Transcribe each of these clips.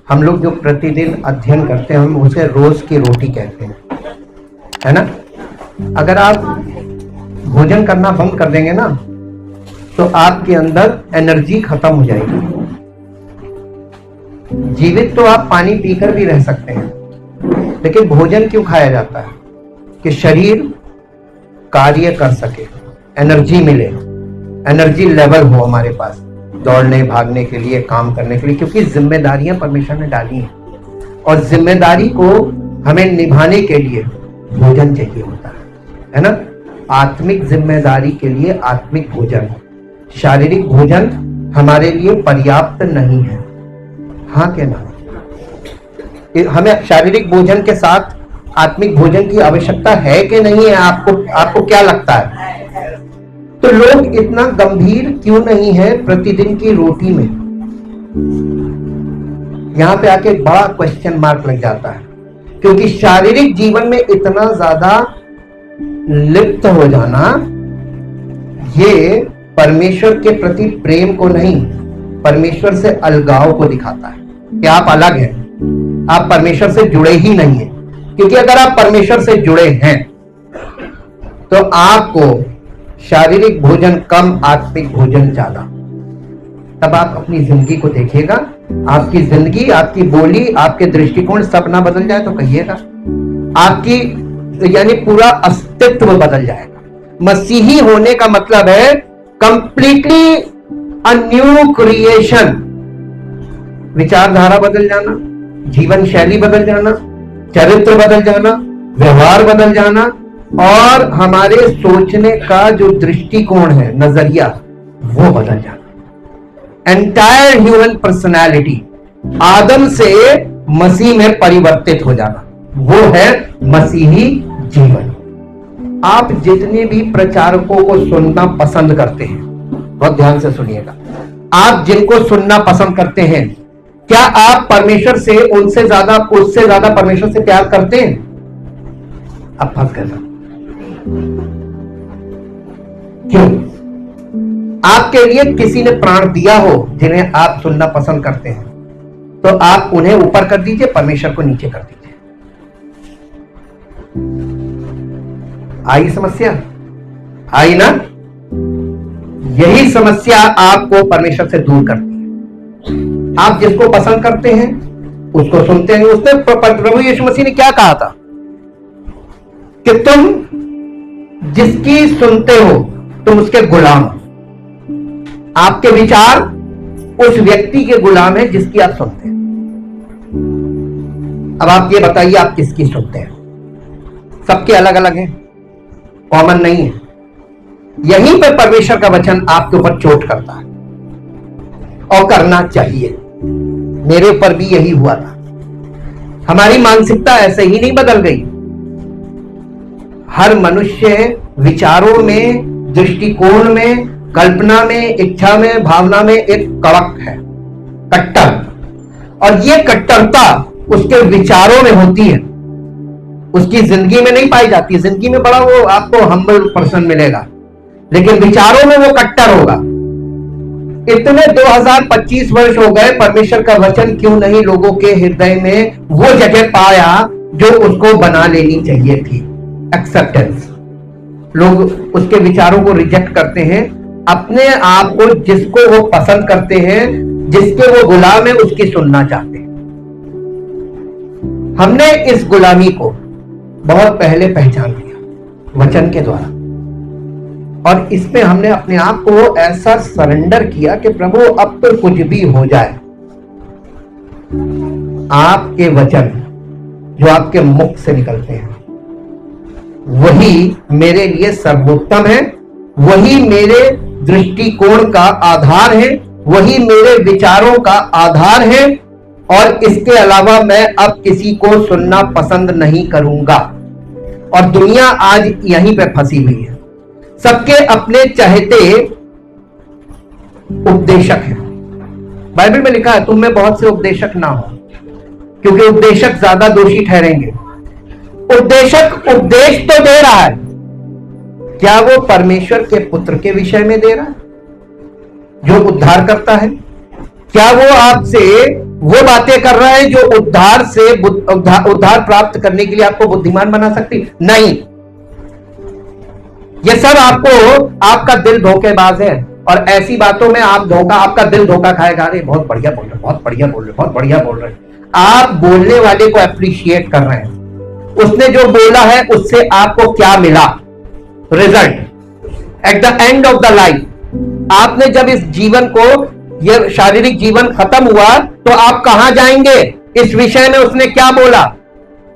हम लोग जो प्रतिदिन अध्ययन करते हैं हम उसे रोज की रोटी कहते हैं, है ना। अगर आप भोजन करना बंद कर देंगे ना तो आपके अंदर एनर्जी खत्म हो जाएगी। जीवित तो आप पानी पीकर भी रह सकते हैं, लेकिन भोजन क्यों खाया जाता है? कि शरीर कार्य कर सके, एनर्जी मिले, एनर्जी लेवल हो हमारे पास दौड़ने भागने के लिए, काम करने के लिए, क्योंकि जिम्मेदारियां परमेश्वर ने डाली हैं और जिम्मेदारी को हमें निभाने के लिए भोजन चाहिए होता है ना। आत्मिक जिम्मेदारी के लिए आत्मिक भोजन, शारीरिक भोजन हमारे लिए पर्याप्त नहीं है। हाँ के ना, हमें शारीरिक भोजन के साथ आत्मिक भोजन की आवश्यकता है कि नहीं है? आपको क्या लगता है? तो लोग इतना गंभीर क्यों नहीं है प्रतिदिन की रोटी में? यहां पे आके बड़ा क्वेश्चन मार्क लग जाता है, क्योंकि शारीरिक जीवन में इतना ज्यादा लिप्त हो जाना ये परमेश्वर के प्रति प्रेम को नहीं, परमेश्वर से अलगाव को दिखाता है कि आप अलग हैं, आप परमेश्वर से जुड़े ही नहीं हैं। क्योंकि अगर आप परमेश्वर से जुड़े हैं तो आपको शारीरिक भोजन कम, आत्मिक भोजन ज्यादा। तब आप अपनी जिंदगी को देखिएगा, आपकी जिंदगी, आपकी बोली, आपके दृष्टिकोण सब ना बदल जाए तो कहिएगा, आपकी यानी पूरा अस्तित्व बदल जाएगा। मसीही होने का मतलब है कंप्लीटली अ न्यू क्रिएशन। विचारधारा बदल जाना, जीवन शैली बदल जाना, चरित्र बदल जाना, व्यवहार बदल जाना, और हमारे सोचने का जो दृष्टिकोण है, नजरिया, वो बदल जाना। एंटायर ह्यूमन पर्सनालिटी आदम से मसीह में परिवर्तित हो जाना, वो है मसीही जीवन। आप जितने भी प्रचारकों को सुनना पसंद करते हैं, बहुत ध्यान से सुनिएगा, आप जिनको सुनना पसंद करते हैं, क्या आप परमेश्वर से उससे ज्यादा परमेश्वर से प्यार करते हैं? अब फंस गए। क्यों? आपके लिए किसी ने प्राण दिया हो जिन्हें आप सुनना पसंद करते हैं, तो आप उन्हें ऊपर कर दीजिए, परमेश्वर को नीचे कर दीजिए। आई समस्या? आई ना? यही समस्या आपको परमेश्वर से दूर करती है। आप जिसको पसंद करते हैं उसको सुनते हैं। उसने प्रभु यीशु मसीह ने क्या कहा था कि तुम जिसकी सुनते हो तुम उसके गुलाम हो। आपके विचार उस व्यक्ति के गुलाम है जिसकी आप सुनते हैं। अब आप ये बताइए, आप किसकी सुनते हैं? सबके अलग अलग हैं, कॉमन नहीं है। यहीं पर परमेश्वर का वचन आपके ऊपर चोट करता है और करना चाहिए। मेरे ऊपर भी यही हुआ था। हमारी मानसिकता ऐसे ही नहीं बदल गई। हर मनुष्य विचारों में, दृष्टिकोण में, कल्पना में, इच्छा में, भावना में एक कड़क है, कट्टर। और ये कट्टरता उसके विचारों में होती है, उसकी जिंदगी में नहीं पाई जाती। जिंदगी में बड़ा वो आपको हम्बल पर्सन मिलेगा, लेकिन विचारों में वो कट्टर होगा। इतने 2025 वर्ष हो गए, परमेश्वर का वचन क्यों नहीं लोगों के हृदय में वो जगह पाया जो उसको बना लेनी चाहिए थी? एक्सेप्टेंस। लोग उसके विचारों को रिजेक्ट करते हैं, अपने आप को जिसको वो पसंद करते हैं, जिसके वो गुलाम है, उसकी सुनना चाहते हैं। हमने इस गुलामी को बहुत पहले पहचान लिया वचन के द्वारा, और इसमें हमने अपने आप को ऐसा सरेंडर किया कि प्रभु अब तो कुछ भी हो जाए, आपके वचन जो आपके मुख से निकलते हैं वही मेरे लिए सर्वोत्तम है, वही मेरे दृष्टिकोण का आधार है, वही मेरे विचारों का आधार है, और इसके अलावा मैं अब किसी को सुनना पसंद नहीं करूंगा। और दुनिया आज यहीं पे फंसी हुई है। सबके अपने चाहते उपदेशक हैं। बाइबल में लिखा है तुम में बहुत से उपदेशक ना हो, क्योंकि उपदेशक ज्यादा दोषी ठहरेंगे। उपदेशक उपदेश तो दे रहा है, क्या वो परमेश्वर के पुत्र के विषय में दे रहा है जो उद्धार करता है? क्या वो आपसे वो बातें कर रहा है जो उद्धार से उद्धार प्राप्त करने के लिए आपको बुद्धिमान बना सकती नहीं। ये सब आपको, आपका दिल धोखेबाज है और ऐसी बातों में आपका दिल धोखा खाएगा। अरे बहुत बढ़िया बोल रहे, बहुत बढ़िया बोल रहे, बहुत बढ़िया बोल रहे। आप बोलने वाले को अप्रिशिएट कर रहे हैं, उसने जो बोला है उससे आपको क्या मिला, result at the end of the life. आपने जब इस जीवन को, यह शारीरिक जीवन खत्म हुआ तो आप कहां जाएंगे, इस विषय में उसने क्या बोला।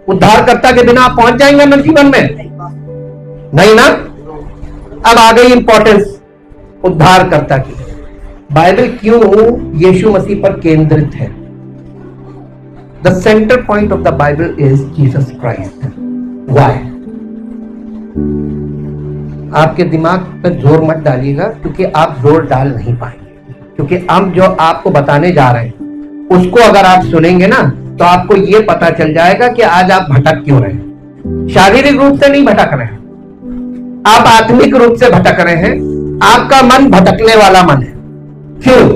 उद्धारकर्ता के बिना आप पहुंच जाएंगे ना जीवन में, नहीं ना। अब आ गई इंपॉर्टेंस उद्धारकर्ता की। बाइबल क्यों यीशु मसीह पर केंद्रित है? The centre point of the Bible is Jesus Christ. Why? आपके दिमाग पर जोर मत डालिएगा, क्योंकि आप जोर डाल नहीं पाएंगे, क्योंकि हम जो आपको बताने जा रहे हैं उसको अगर आप सुनेंगे ना तो आपको यह पता चल जाएगा कि आज आप भटक क्यों रहे हैं। शारीरिक रूप से नहीं भटक रहे हैं, आप आत्मिक रूप से भटक रहे हैं। आपका मन भटकने वाला मन है। क्यों?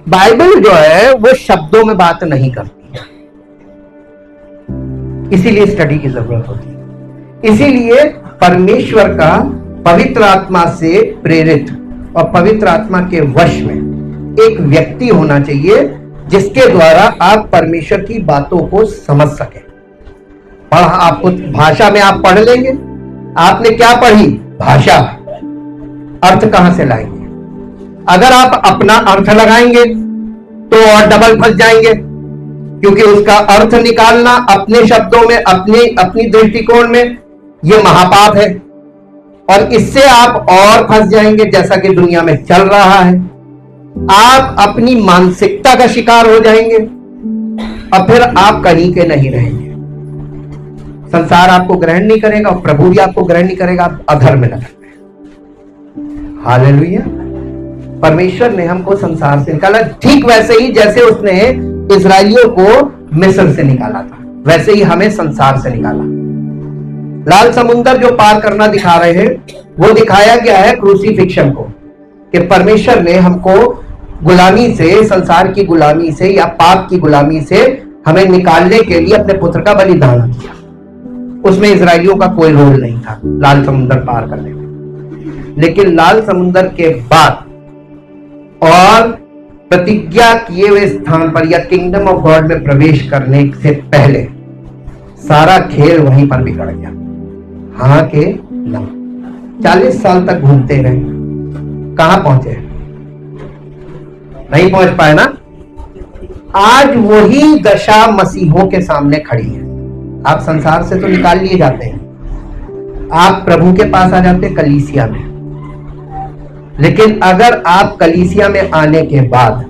बाइबल जो है वो शब्दों में बात नहीं करती है, इसीलिए स्टडी की जरूरत होती है। इसीलिए परमेश्वर का पवित्र आत्मा से प्रेरित और पवित्र आत्मा के वश में एक व्यक्ति होना चाहिए जिसके द्वारा आप परमेश्वर की बातों को समझ सकें। आपको भाषा में आप पढ़ लेंगे, आपने क्या पढ़ी? भाषा। अर्थ कहां से लाएंगे? अगर आप अपना अर्थ लगाएंगे तो और डबल फंस जाएंगे, क्योंकि उसका अर्थ निकालना अपने शब्दों में, अपनी दृष्टिकोण में, यह महापाप है और इससे आप और फंस जाएंगे, जैसा कि दुनिया में चल रहा है। आप अपनी मानसिकता का शिकार हो जाएंगे और फिर आप कहीं के नहीं रहेंगे। संसार आपको ग्रहण नहीं करेगा और प्रभु भी आपको ग्रहण नहीं करेगा, आप अधर्म में लगेंगे। हालेलुया। परमेश्वर ने हमको संसार से निकाला, ठीक वैसे ही जैसे उसने इस्राएलियों को मिस्र से निकाला था, वैसे ही हमें संसार से निकाला। लाल समुंदर जो पार करना दिखा रहे हैं वो दिखाया गया है क्रूसीफिक्शन को, कि परमेश्वर ने हमको गुलामी से, संसार की गुलामी से या पाप की गुलामी से हमें निकालने के लिए अपने पुत्र का बलिदान किया। उसमें इजरायलियों का कोई रोल नहीं था लाल समुंदर पार करने में। लेकिन लाल समुंदर के बाद और प्रतिज्ञा किए हुए स्थान पर या किंगडम ऑफ गॉड में प्रवेश करने से पहले सारा खेल वहीं पर बिगड़ गया। हाँ के ना, 40 साल तक घूमते रहे, कहां पहुंचे? नहीं पहुंच पाए ना। आज वही दशा मसीहों के सामने खड़ी है। आप संसार से तो निकाल लिए जाते हैं, आप प्रभु के पास आ जाते हैं कलीसिया में। लेकिन अगर आप कलीसिया में आने के बाद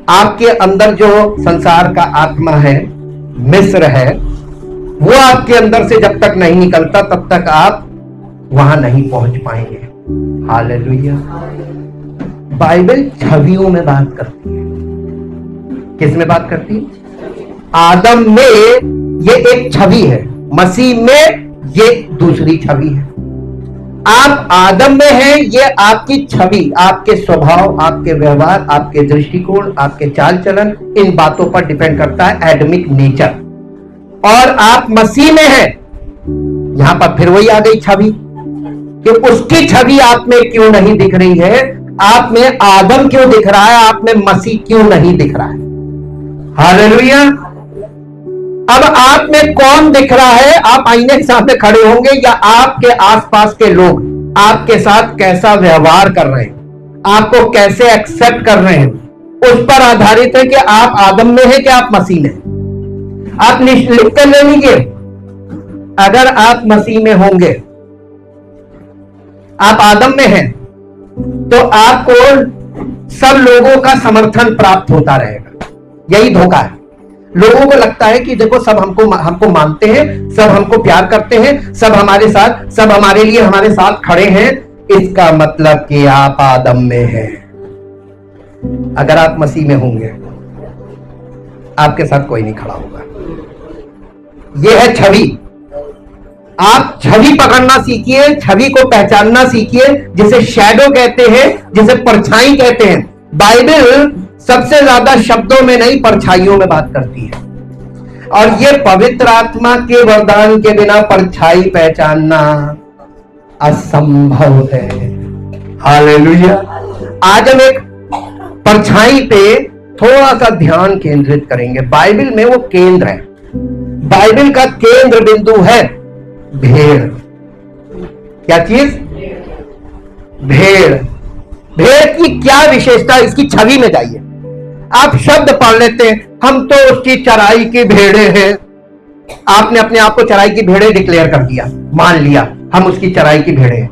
आपके अंदर जो संसार का आत्मा है, मिस्र है, वो आपके अंदर से जब तक नहीं निकलता तब तक आप वहां नहीं पहुंच पाएंगे। हालेलुया। बाइबल छवियों में बात करती है। किस में बात करती है? आदम में ये एक छवि है, मसीह में ये दूसरी छवि है। आप आदम में हैं, ये आपकी छवि, आपके स्वभाव, आपके व्यवहार, आपके दृष्टिकोण, आपके चाल चलन, इन बातों पर डिपेंड करता है एडमिक नेचर। और आप मसीह में हैं, यहां पर फिर वही आ गई छवि कि उसकी छवि आप में क्यों नहीं दिख रही है। आप में आदम क्यों दिख रहा है, आप में मसीह क्यों नहीं दिख रहा है? हालेलुया। अब आप में कौन दिख रहा है? आप आईने के सामने खड़े होंगे या आपके आसपास के लोग आपके साथ कैसा व्यवहार कर रहे हैं, आपको कैसे एक्सेप्ट कर रहे हैं, उस पर आधारित है कि आप आदम में हैं कि आप मसीह में। आप लिख कर ले लीजिए, अगर आप मसीह में होंगे, आप आदम में हैं, तो आपको सब लोगों का समर्थन प्राप्त होता रहेगा। यही धोखा है। लोगों को लगता है कि देखो सब हमको मानते हैं, सब हमको प्यार करते हैं, सब हमारे साथ, सब हमारे लिए हमारे साथ खड़े हैं। इसका मतलब कि आप आदम में हैं। अगर आप मसीह में होंगे, आपके साथ कोई नहीं खड़ा होगा। यह है छवि। आप छवि पकड़ना सीखिए, छवि को पहचानना सीखिए, जिसे शैडो कहते हैं, जिसे परछाई कहते हैं। बाइबल सबसे ज्यादा शब्दों में नहीं, परछाइयों में बात करती है। और ये पवित्र आत्मा के वरदान के बिना परछाई पहचानना असंभव है। हालेलुया। आज हम एक परछाई पे थोड़ा सा ध्यान केंद्रित करेंगे। बाइबल में वो केंद्र है, बाइबल का केंद्र बिंदु है भेड़। क्या चीज? भेड़। भेड़ की क्या विशेषता? इसकी छवि में जाइए, आप शब्द पढ़ लेते हैं, हम तो उसकी चराई की भेड़े हैं। आपने अपने आप को चराई की भेड़े डिक्लेयर कर दिया, मान लिया हम उसकी चराई की भेड़े हैं।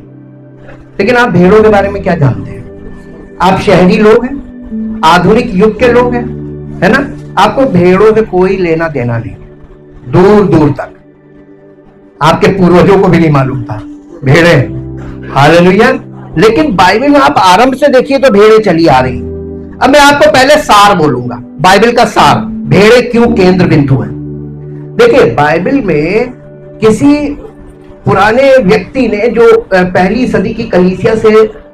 लेकिन आप भेड़ों के बारे में क्या जानते हैं? आप शहरी लोग हैं, आधुनिक युग के लोग हैं, है ना? आपको भेड़ों से कोई लेना देना नहीं, दूर दूर तक। आपके पूर्वजों को भी नहीं मालूम था भेड़े। हालेलुया। लेकिन बाइबल में आप आरंभ से देखिए तो भेड़े चली आ रही। अब मैं आपको पहले सार बोलूंगा, बाइबल का सार, भेड़े क्यों केंद्र बिंदु है। देखिए, बाइबल में किसी पुराने व्यक्ति ने जो पहली सदी की कलीसिया से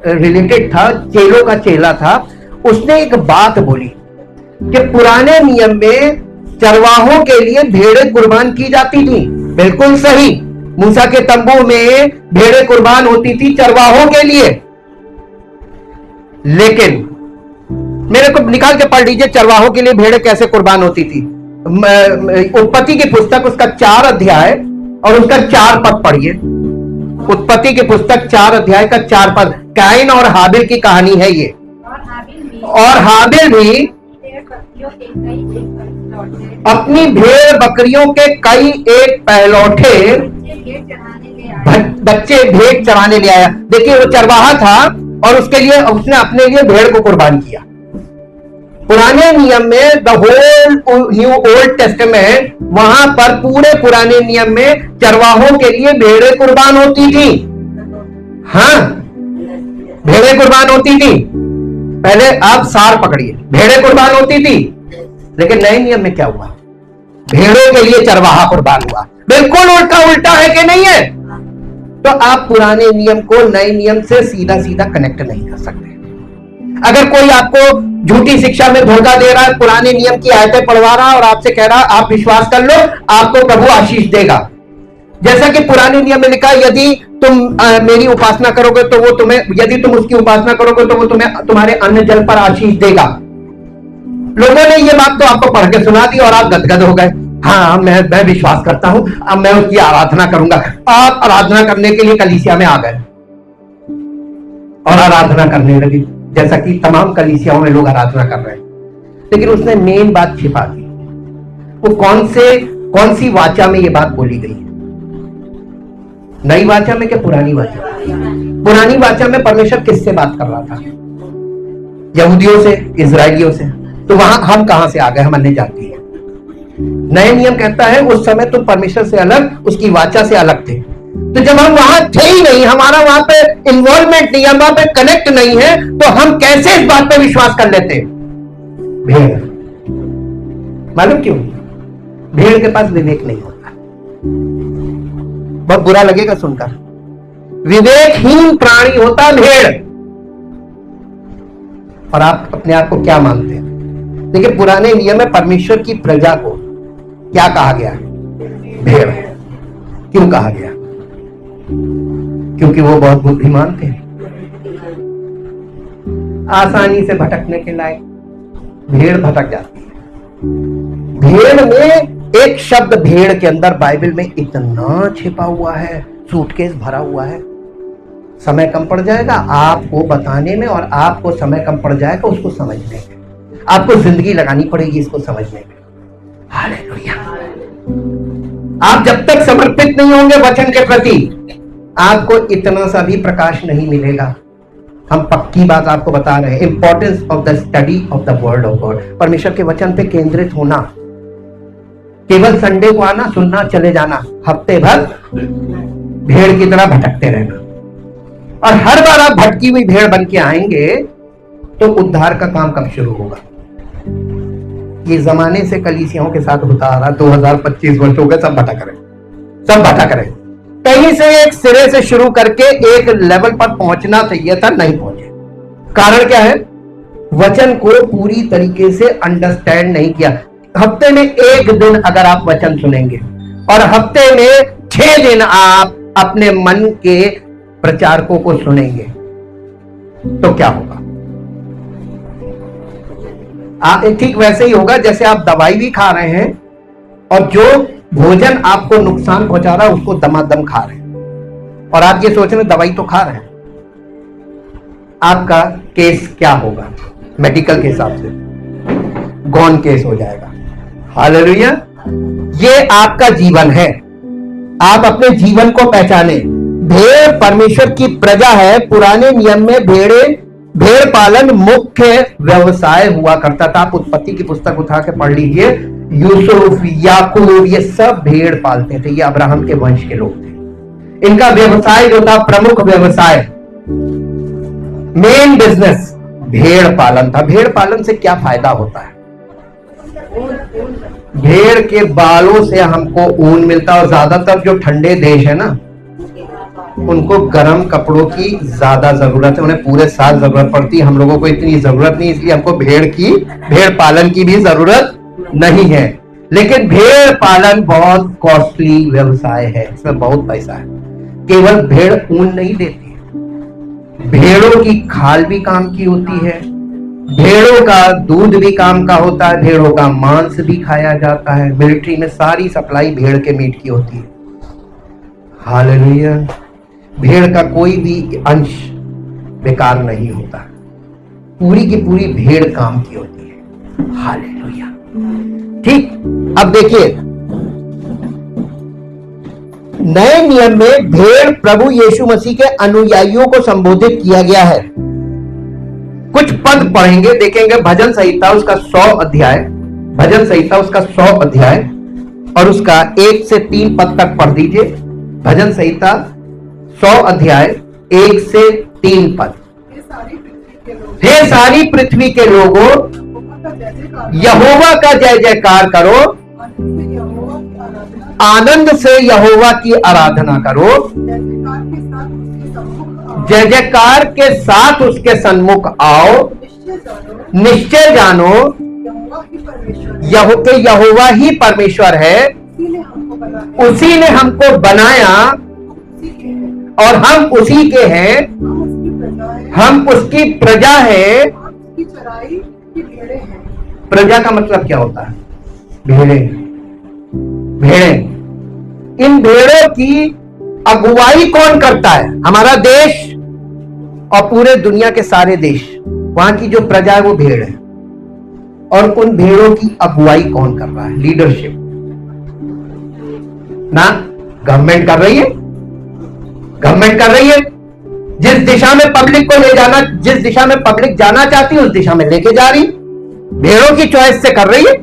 रिलेटेड था, चेलों का चेला था, उसने एक बात बोली कि पुराने नियम में चरवाहों के लिए भेड़ें कुर्बान की जाती थी। बिल्कुल सही, मूसा के तंबू में भेड़ें कुर्बान होती थी चरवाहों के लिए। लेकिन मेरे को निकाल के पढ़ लीजिए, चरवाहों के लिए भेड़ें कैसे कुर्बान होती थी। उत्पत्ति की पुस्तक, उसका 4 अध्याय और उसका 4 पद पढ़िए। उत्पत्ति की पुस्तक 4 अध्याय का 4 पद, काइन और हाबिल की कहानी है ये। और हाबिल भी अपनी भेड़ बकरियों के कई एक पहलौठे बच्चे भेड़ चराने ले आया। देखिए, वो चरवाहा था और उसके लिए उसने अपने लिए भेड़ को कुर्बान किया। पुराने नियम में the whole new Old Testament, वहां पर पूरे पुराने नियम में चरवाहों के लिए भेड़ें कुर्बान होती थी। हाँ, भेड़ें कुर्बान होती थी। पहले आप सार पकड़िए, भेड़ें कुर्बान होती थी। लेकिन नए नियम में क्या हुआ? भेड़ों के लिए चरवाहा कुर्बान हुआ। बिल्कुल उल्टा है कि नहीं है? तो आप पुराने नियम को नए नियम से सीधा सीधा कनेक्ट नहीं कर सकते। अगर कोई आपको झूठी शिक्षा में धोखा दे रहा है, पुराने नियम की आयतें पढ़वा रहा है और आपसे कह रहा है आप विश्वास कर लो, आपको प्रभु आशीष देगा। जैसा कि पुराने नियम में लिखा है, यदि तुम मेरी उपासना करोगे तो वो तुम्हें, यदि तुम उसकी उपासना करोगे तो वो तुम्हें तुम्हारे अन्न जल पर आशीष देगा। लोगों ने ये बात तो आपको पढ़ के सुना दी और आप गदगद हो गए। हाँ, मैं विश्वास करता हूं, अब मैं उसकी आराधना करूंगा। आप आराधना करने के लिए कलीसिया में आ गए और आराधना करने लगे, जैसा कि तमाम कलीसियाओं में लोग आराधना कर रहे हैं। लेकिन उसने मेन बात छिपा दी। वो कौन सी वाचा में ये बात बोली गई है? नई वाचा में क्या पुरानी वाचा? पुरानी वाचा में परमेश्वर किससे बात कर रहा था? यहूदियों से, इजराइलियों से। तो वहां हम कहां से आ गए? हम अन्य जाति हैं। नए नियम कहता है उस समय तुम परमेश्वर से अलग, उसकी वाचा से अलग थे। तो जब हम वहां थे ही नहीं, हमारा वहां पे इन्वॉल्वमेंट नहीं, हम वहां पे कनेक्ट नहीं है, तो हम कैसे इस बात पे विश्वास कर लेते? भेड़। मालूम क्यों? भेड़ के पास विवेक नहीं होता। बहुत बुरा लगेगा सुनकर, विवेकहीन प्राणी होता भेड़। और आप अपने आप को क्या मानते हैं? देखिए, पुराने नियम में परमेश्वर की प्रजा को क्या कहा गया? भेड़। क्यों कहा गया? क्योंकि वो बहुत बुद्धिमान थे, आसानी से भटकने के लायक। भेड़ भटक जाती है। भेड़ में एक शब्द, भेड़ के अंदर बाइबल में इतना छिपा हुआ है, सूटकेस भरा हुआ है। समय कम पड़ जाएगा आपको बताने में, और आपको समय कम पड़ जाएगा उसको समझने में। आपको जिंदगी लगानी पड़ेगी इसको समझने में। हालेलुया। आप जब तक समर्पित नहीं होंगे वचन के प्रति, आपको इतना सा भी प्रकाश नहीं मिलेगा। हम पक्की बात आपको बता रहे हैं, importance of the study of the word of God. परमेश्वर के वचन पे केंद्रित होना, केवल संडे को आना, सुनना, चले जाना, हफ्ते भर भेड़ की तरह भटकते रहना। और हर बार आप भटकी हुई भेड़ बन के आएंगे तो उद्धार का काम कब शुरू होगा? ये जमाने से कलीसियाओं के साथ होता आ रहा, 2025 वर्ष हो गए, सब भटक रहे। कहीं से एक सिरे से शुरू करके एक लेवल पर पहुंचना चाहिए था, नहीं पहुंचे। कारण क्या है? वचन को पूरी तरीके से अंडरस्टैंड नहीं किया। हफ्ते में एक दिन अगर आप वचन सुनेंगे और हफ्ते में 6 दिन आप अपने मन के प्रचारकों को सुनेंगे तो क्या होगा? ठीक वैसे ही होगा जैसे आप दवाई भी खा रहे हैं और जो भोजन आपको नुकसान पहुंचा रहा है उसको दमादम खा रहे हैं और आप ये सोच रहे हैं दवाई तो खा रहे हैं। आपका केस क्या होगा? मेडिकल के हिसाब से गौन केस हो जाएगा। हालेलुया। ये आपका जीवन है, आप अपने जीवन को पहचाने। भेड़ परमेश्वर की प्रजा है। पुराने नियम में भेड़ पालन मुख्य व्यवसाय हुआ करता था। आप उत्पत्ति की पुस्तक उठा के पढ़ लीजिए, यूसुफ, याकूब, ये सब भेड़ पालते थे। ये अब्राहम के वंश के लोग थे। इनका व्यवसाय जो था, प्रमुख व्यवसाय, मेन बिजनेस भेड़ पालन था। भेड़ पालन से क्या फायदा होता है? भेड़ के बालों से हमको ऊन मिलता है और ज्यादातर जो ठंडे देश है ना, उनको गर्म कपड़ों की ज्यादा जरूरत है, उन्हें पूरे साल जरूरत पड़ती है। हम लोगों को इतनी जरूरत नहीं, इसलिए हमको भेड़ पालन की भी जरूरत नहीं है। लेकिन भेड़ पालन बहुत कॉस्टली व्यवसाय है, इसमें बहुत पैसा है। केवल भेड़ ऊन नहीं देती, भेड़ों की खाल भी काम की होती है, भेड़ों का दूध भी काम का होता है, भेड़ों का मांस भी खाया जाता है। मिलिट्री में सारी सप्लाई भेड़ के मीट की होती है। हालेलुया। भेड़ का कोई भी अंश बेकार नहीं होता, पूरी की पूरी भेड़ काम की होती है। हालेलुया। ठीक, अब देखिए, नए नियम में भेड़ प्रभु यीशु मसीह के अनुयायियों को संबोधित किया गया है। कुछ पद पढ़ेंगे, देखेंगे। भजन संहिता उसका 100 अध्याय, भजन संहिता उसका 100 अध्याय और उसका 1 से 3 पद तक पढ़ दीजिए। भजन संहिता 100 अध्याय 1 से 3 पद। हे सारी पृथ्वी के लोगों, यहोवा का जय जयकार करो, आनंद से यहोवा की आराधना करो, जय जयकार के साथ उसके सन्मुख आओ, निश्चय जानो यहोवा ही परमेश्वर है, उसी ने हमको बनाया और हम उसी के हैं, हम उसकी प्रजा है। प्रजा का मतलब क्या होता है? भेड़े। इन भेड़ों की अगुवाई कौन करता है? हमारा देश और पूरे दुनिया के सारे देश, वहां की जो प्रजा है वो भेड़ है। और उन भेड़ों की अगुवाई कौन कर रहा है? लीडरशिप ना गवर्नमेंट कर रही है। गवर्नमेंट कर रही है। जिस दिशा में पब्लिक को ले जाना, जिस दिशा में पब्लिक जाना चाहती है उस दिशा में लेके जा रही। भेड़ों की चॉइस से कर रही है,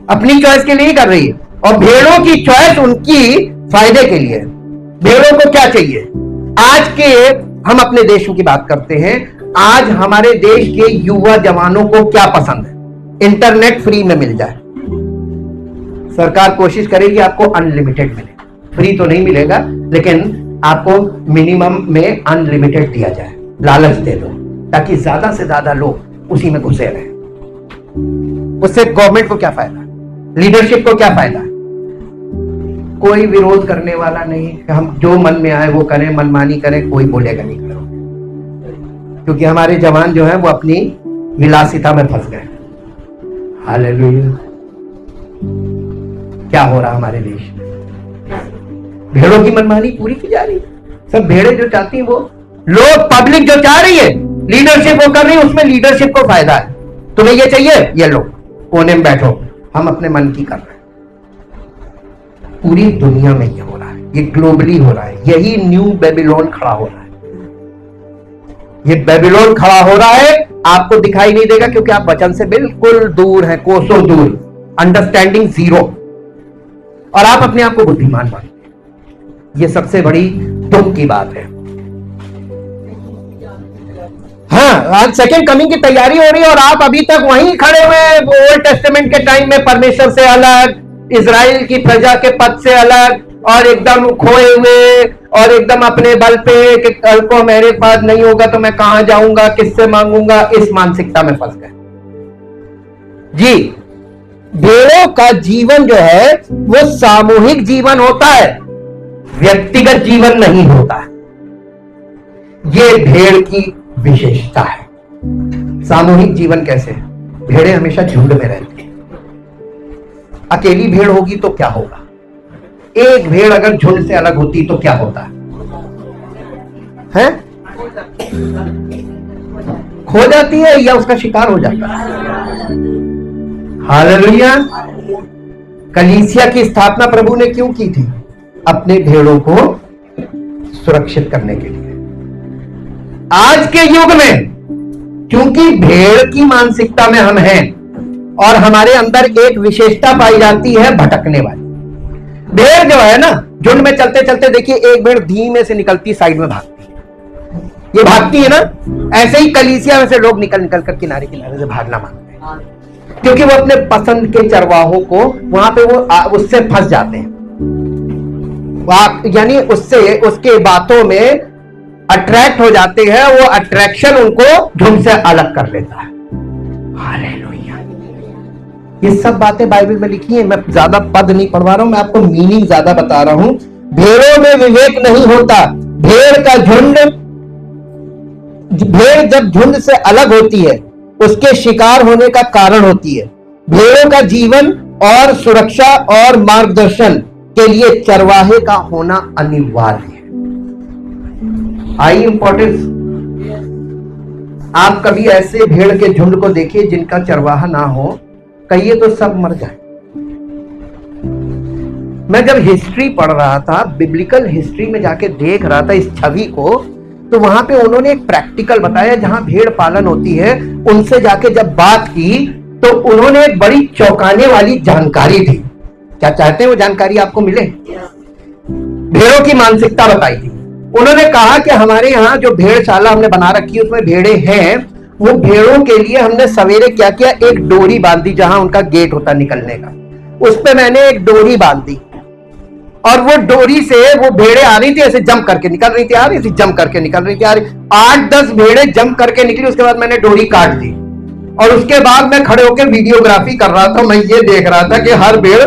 अपनी चॉइस के लिए ही कर रही है। और भेड़ों की चॉइस उनकी फायदे के लिए। भेड़ों को क्या चाहिए? आज के, हम अपने देशों की बात करते हैं, आज हमारे देश के युवा जवानों को क्या पसंद है? इंटरनेट फ्री में मिल जाए। सरकार कोशिश करेगी आपको अनलिमिटेड मिले। फ्री तो नहीं मिलेगा, लेकिन आपको मिनिमम में अनलिमिटेड दिया जाए। लालच दे दो ताकि ज्यादा से ज्यादा लोग उसी में घुसे रहें। उससे गवर्नमेंट को क्या फायदा? लीडरशिप को क्या फायदा? कोई विरोध करने वाला नहीं। हम जो मन में आए वो करें, मनमानी करें, कोई बोलेगा नहीं करो, क्योंकि हमारे जवान जो हैं वो अपनी विलासिता में फंस गए। हालेलुया। क्या हो रहा हमारे देश में? भेड़ों की मनमानी पूरी की जा रही है। सब भेड़े जो चाहती है वो लोग, पब्लिक जो चाह रही है, लीडरशिप वो कर रही है, उसमें लीडरशिप को फायदा है। तुम्हें ये चाहिए, ये लो, कोने में बैठो, हम अपने मन की कर रहे हैं। पूरी दुनिया में ये हो रहा है, ये ग्लोबली हो रहा है। यही न्यू बेबीलोन खड़ा हो रहा है। ये बेबीलोन खड़ा हो रहा है, आपको दिखाई नहीं देगा क्योंकि आप वचन से बिल्कुल दूर हैं, कोसों दूर, अंडरस्टैंडिंग जीरो, और आप अपने आप को बुद्धिमान मानते हैं। ये सबसे बड़ी दुख की बात है। हाँ, आज सेकंड कमिंग की तैयारी हो रही है और आप अभी तक वहीं खड़े हुए हैं, ओल्ड टेस्टामेंट के टाइम में परमेश्वर से अलग, इजराइल की प्रजा के पद से अलग, और एकदम खोए हुए और एकदम अपने बल पे कि कल को मेरे पास नहीं होगा तो मैं कहां जाऊंगा, किससे मांगूंगा, इस मानसिकता में फंस गए। जी, भेड़ों का जीवन जो है वो सामूहिक जीवन होता है, व्यक्तिगत जीवन नहीं होता। ये भेड़ की विशेषता है। सामूहिक जीवन कैसे? भेड़ें हमेशा झुंड में रहती हैं। अकेली भेड़ होगी तो क्या होगा? एक भेड़ अगर झुंड से अलग होती तो क्या होता है? खो जाती है या उसका शिकार हो जाता है। हालेलुया। कलीसिया की स्थापना प्रभु ने क्यों की थी? अपने भेड़ों को सुरक्षित करने के लिए। आज के युग में क्योंकि भेड़ की मानसिकता में हम हैं और हमारे अंदर एक विशेषता पाई जाती है भटकने वाली। भेड़ जो है ना, झुंड में चलते चलते देखिए, एक भेड़ धीमे से निकलती साइड में भागती है, ये भागती है ना। ऐसे ही कलीसिया में से लोग निकल निकल कर किनारे किनारे से भागना मांगते हैं, क्योंकि वो अपने पसंद के चरवाहों को वहां पे वो उससे फंस जाते हैं, यानी उससे उसके बातों में अट्रैक्ट हो जाते हैं। वो अट्रैक्शन उनको झुंड से अलग कर लेता है। हालेलुया। ये सब बातें बाइबल में लिखी हैं। मैं ज्यादा पद नहीं पढ़वा रहा हूं, मैं आपको मीनिंग ज्यादा बता रहा हूं। भेड़ों में विवेक नहीं होता। भेड़ का झुंड, भेड़ जब झुंड से अलग होती है उसके शिकार होने का कारण होती है। भेड़ों का जीवन और सुरक्षा और मार्गदर्शन के लिए चरवाहे का होना अनिवार्य है। High importance. आप कभी ऐसे भेड़ के झुंड को देखिए जिनका चरवाहा ना हो, कहिए तो सब मर जाए। मैं जब हिस्ट्री पढ़ रहा था, बिब्लिकल हिस्ट्री में जाके देख रहा था इस छवि को, तो वहां पे उन्होंने एक प्रैक्टिकल बताया जहां भेड़ पालन होती है। उनसे जाके जब बात की तो उन्होंने एक बड़ी चौंकाने वाली जानकारी दी। क्या चाहते हैं वो जानकारी आपको मिले? भेड़ों की मानसिकता बताई थी। उन्होंने कहा कि हमारे यहाँ जो भेड़शाला हमने बना रखी है उसमें भेड़े हैं, वो भेड़ों के लिए हमने सवेरे क्या किया, एक डोरी बांध दी जहां उनका गेट होता निकलने का, उस पे मैंने एक डोरी बांध दी और वो डोरी से वो भेड़े आ रही थी, ऐसे जंप करके निकल रही थी, आ रही थी, जंप करके निकल रही थी, आ रही। 8-10 भेड़े जंप करके निकली। उसके बाद मैंने डोरी काट दी और उसके बाद मैं खड़े होकर वीडियोग्राफी कर रहा था। मैं ये देख रहा था कि हर भेड़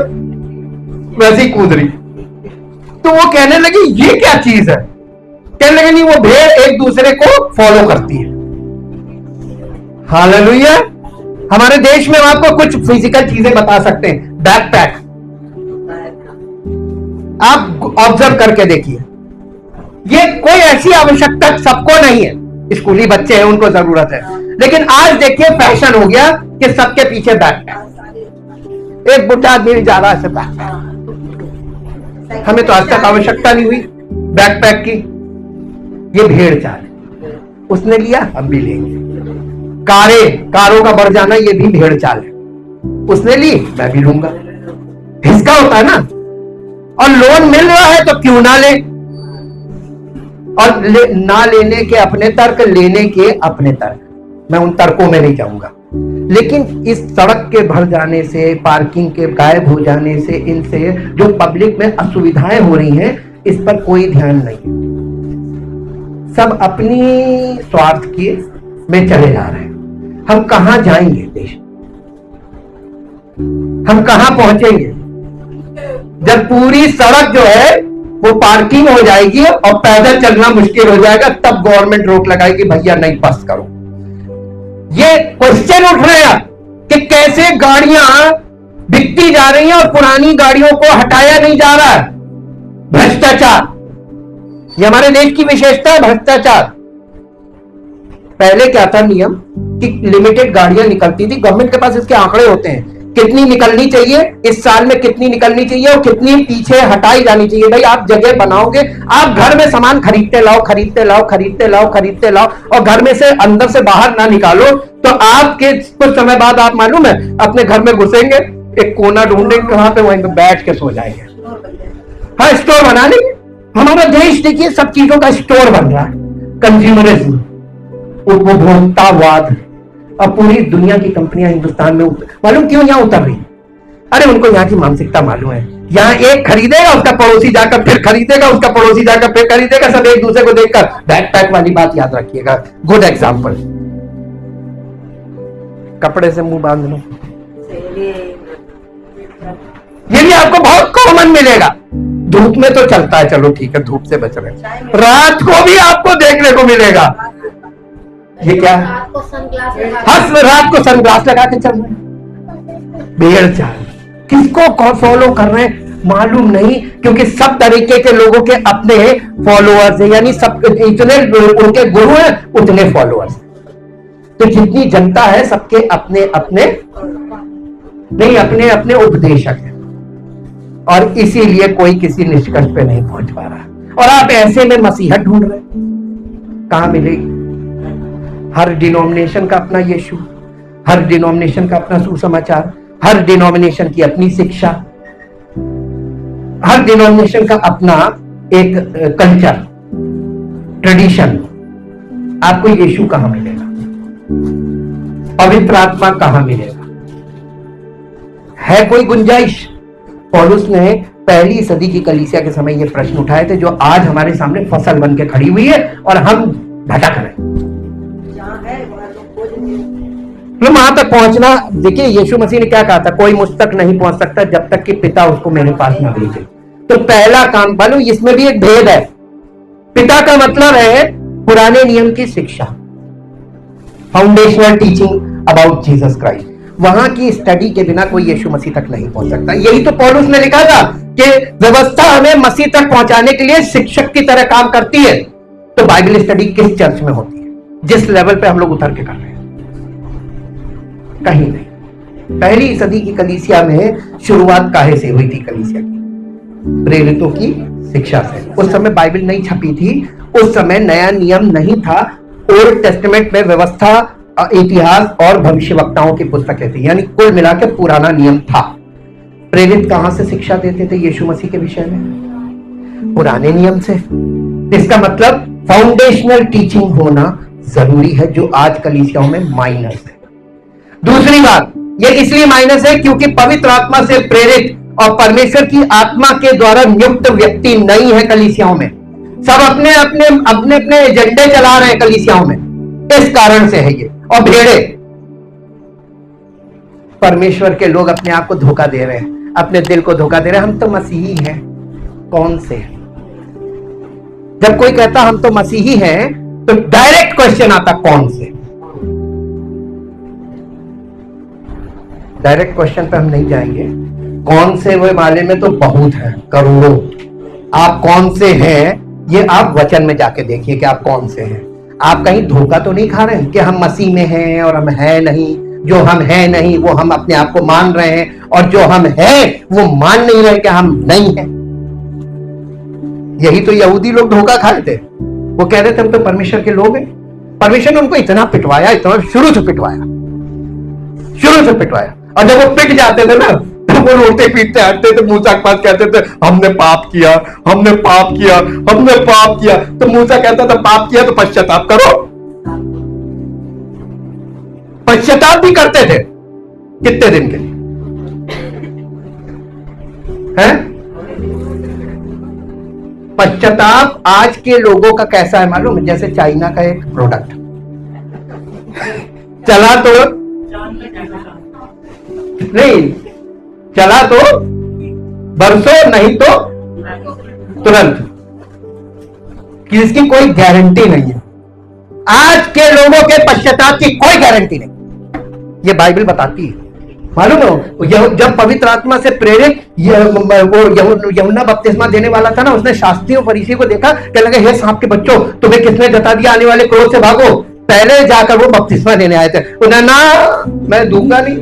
वैसी कूद रही। तो वो कहने लगी ये क्या चीज है? कहने लगे नहीं, वो भेड़ एक दूसरे को फॉलो करती है। हालेलुया। हमारे देश में आपको कुछ फिजिकल चीजें बता सकते हैं। बैकपैक आप ऑब्जर्व करके देखिए, ये कोई ऐसी आवश्यकता सबको नहीं है। स्कूली बच्चे हैं, उनको जरूरत है, लेकिन आज देखिए फैशन हो गया कि सबके पीछे बैकपैक। एक बुढ़ा आदमी जा रहा है बैकपैक। हमें तो आज तक आवश्यकता नहीं हुई बैकपैक की। ये भेड़ चाल, उसने लिया हम भी लेंगे। कारों का बढ़ जाना ये भी भेड़ चाल है। उसने ली मैं भी लूंगा। हिस्सा होता है ना, और लोन मिल रहा है तो क्यों ना ले। और ना लेने के अपने तर्क, लेने के अपने तर्क। मैं उन तर्कों में नहीं जाऊंगा, लेकिन इस सड़क के भर जाने से, पार्किंग के गायब हो जाने से, इनसे जो पब्लिक में असुविधाएं हो रही हैं, इस पर कोई ध्यान नहीं। सब अपनी स्वार्थ के में चले जा रहे हैं। हम कहां जाएंगे देश? हम कहां पहुंचेंगे जब पूरी सड़क जो है वो पार्किंग हो जाएगी और पैदल चलना मुश्किल हो जाएगा? तब गवर्नमेंट रोक लगाएगी, भैया नहीं पास करो। ये क्वेश्चन उठ रहे हैं कि कैसे गाड़ियां बिकती जा रही हैं और पुरानी गाड़ियों को हटाया नहीं जा रहा है। भ्रष्टाचार, ये हमारे देश की विशेषता है, भ्रष्टाचार। पहले क्या था नियम कि लिमिटेड गाड़ियां निकलती थी, गवर्नमेंट के पास इसके आंकड़े होते हैं कितनी निकलनी चाहिए, इस साल में कितनी निकलनी चाहिए और कितनी पीछे हटाई जानी चाहिए। भाई आप जगह बनाओगे, आप घर में सामान खरीदते लाओ, खरीदते लाओ, खरीदते लाओ, खरीदते लाओ, और घर में से अंदर से बाहर ना निकालो, तो आपके कुछ समय बाद आप मालूम है अपने घर में घुसेंगे, एक कोना ढूंढेंगे, वहां पे वहीं पे बैठ के सो जाएंगे। हाँ, स्टोर बना लेंगे। हमारा देश देखिए सब चीजों का स्टोर बन रहा है। कंज्यूमरिज्म, उपभोक्तावाद। अब पूरी दुनिया की कंपनियां हिंदुस्तान में मालूम क्यों यहां उतर रही? अरे उनको यहां की मानसिकता मालूम है यहाँ एक खरीदेगा, उसका पड़ोसी जाकर फिर खरीदेगा, उसका पड़ोसी जाकर फिर खरीदेगा, सब एक दूसरे को देखकर बैकपैक वाली बात याद रखिएगा। Good example. कपड़े से मुंह बांध लो, ये भी आपको बहुत कॉमन मिलेगा। धूप में तो चलता है, चलो ठीक है, धूप से बच रहे, रात को भी आपको देखने को मिलेगा। ये क्या है? रात को सनग्लास लगा के चल रहे हैं, बेड़ चाल। किसको फॉलो कर रहे हैं मालूम नहीं, क्योंकि सब तरीके के लोगों के अपने फॉलोअर्स हैं, यानी सब इतने उनके गुरु हैं उतने फॉलोअर्स। तो जितनी जनता है सबके अपने अपने नहीं, अपने अपने उपदेशक हैं, और इसीलिए कोई किसी निष्कर्ष पे नहीं पहुंच पा रहा। और आप ऐसे में मसीहत ढूंढ रहे, कहां मिलेगी? हर डिनोमिनेशन का अपना यीशु, हर डिनोमिनेशन का अपना सुसमाचार, हर डिनोमिनेशन की अपनी शिक्षा, हर डिनोमिनेशन का अपना एक कल्चर, ट्रेडिशन। आपको यीशु कहां मिलेगा? पवित्र आत्मा कहां मिलेगा? है कोई गुंजाइश? पौलुस ने पहली सदी की कलीसिया के समय ये प्रश्न उठाए थे, जो आज हमारे सामने फसल बन के खड़ी हुई है और हम भटक रहे हैं। तो वहां तक पहुंचना, देखिए यीशु मसीह ने क्या कहा था, कोई मुझ तक नहीं पहुंच सकता जब तक कि पिता उसको मेरे पास न भेजे। तो पहला काम, मालूम इसमें भी एक भेद है। पिता का मतलब है पुराने नियम की शिक्षा, foundational teaching about Jesus Christ. वहां की स्टडी के बिना कोई यीशु मसीह तक नहीं पहुंच सकता। यही तो पौलुस ने लिखा था कि व्यवस्था हमें मसीह तक पहुंचाने के लिए शिक्षक की तरह काम करती है। तो बाइबल स्टडी किस चर्च में होती है, जिस लेवल पे हम लोग उतर के कर रहे हैं? कहीं नहीं। पहली सदी की कलीसिया में शुरुआत काहे से हुई थी कलीसिया की? प्रेरितों की शिक्षा से। उस समय बाइबल नहीं छपी थी, उस समय नया नियम नहीं था। ओल्ड टेस्टामेंट में व्यवस्था, इतिहास और भविष्यवक्ताओं की पुस्तकें थी, यानी कुल मिला के पुराना नियम था। प्रेरित कहां से शिक्षा देते थे यीशु मसीह के विषय में? पुराने नियम से। इसका मतलब फाउंडेशनल टीचिंग होना जरूरी है, जो आज कलीसियाओं में माइनस है। दूसरी बात, ये इसलिए माइनस है क्योंकि पवित्र आत्मा से प्रेरित और परमेश्वर की आत्मा के द्वारा नियुक्त व्यक्ति नहीं है कलीसियाओं में। सब अपने अपने अपने अपने एजेंडे चला रहे हैं कलीसियाओं में, इस कारण से है ये। और भेड़े, परमेश्वर के लोग अपने आप को धोखा दे रहे हैं, अपने दिल को धोखा दे रहे हैं। हम तो मसीही हैं। कौन से? जब कोई कहता हम तो मसीही हैं, तो डायरेक्ट क्वेश्चन आता कौन से? डायरेक्ट क्वेश्चन पे हम नहीं जाएंगे। कौन से वो माले में तो बहुत है, करोड़ों। आप कौन से हैं ये आप वचन में जाके देखिए कि आप कौन से हैं। आप कहीं धोखा तो नहीं खा रहे हैं कि हम मसीह में हैं और हम हैं नहीं। जो हम हैं नहीं वो हम अपने आप को मान रहे हैं, और जो हम हैं वो मान नहीं रहे कि हम नहीं हैं। यही तो यहूदी लोग धोखा खाए थे। वो कह रहे थे हम तो परमेश्वर के लोग हैं। परमेश्वर ने उनको इतना पिटवाया, इतना शुरू से पिटवाया। और जब वो पिट जाते थे ना, तो वो रोते पीटते हटते थे, मूसा के पास कहते थे हमने पाप किया, हमने पाप किया, हमने पाप किया। तो मूसा कहता था पाप किया तो पश्चाताप करो। पश्चाताप भी करते थे कितने दिन के लिए, हैं? पश्चाताप आज के लोगों का कैसा है मालूम है? जैसे चाइना का एक प्रोडक्ट चला तो नहीं, चला तो बरसों, नहीं तो तुरंत, किसकी कोई गारंटी नहीं है। आज के लोगों के पश्चाताप की कोई गारंटी नहीं, ये बाइबल बताती है। मालूम है जब पवित्र आत्मा से प्रेरित वो यूहन्ना बपतिस्मा देने वाला था ना, उसने शास्त्रियों फरीसी को देखा, कहने लगे हे सांप के बच्चों, तुम्हें किसने जता दिया, आने वाले क्रोध से भागो। पहले जाकर वो बपतिस्मा देने आए थे, उन्हें ना मैं दूंगा नहीं,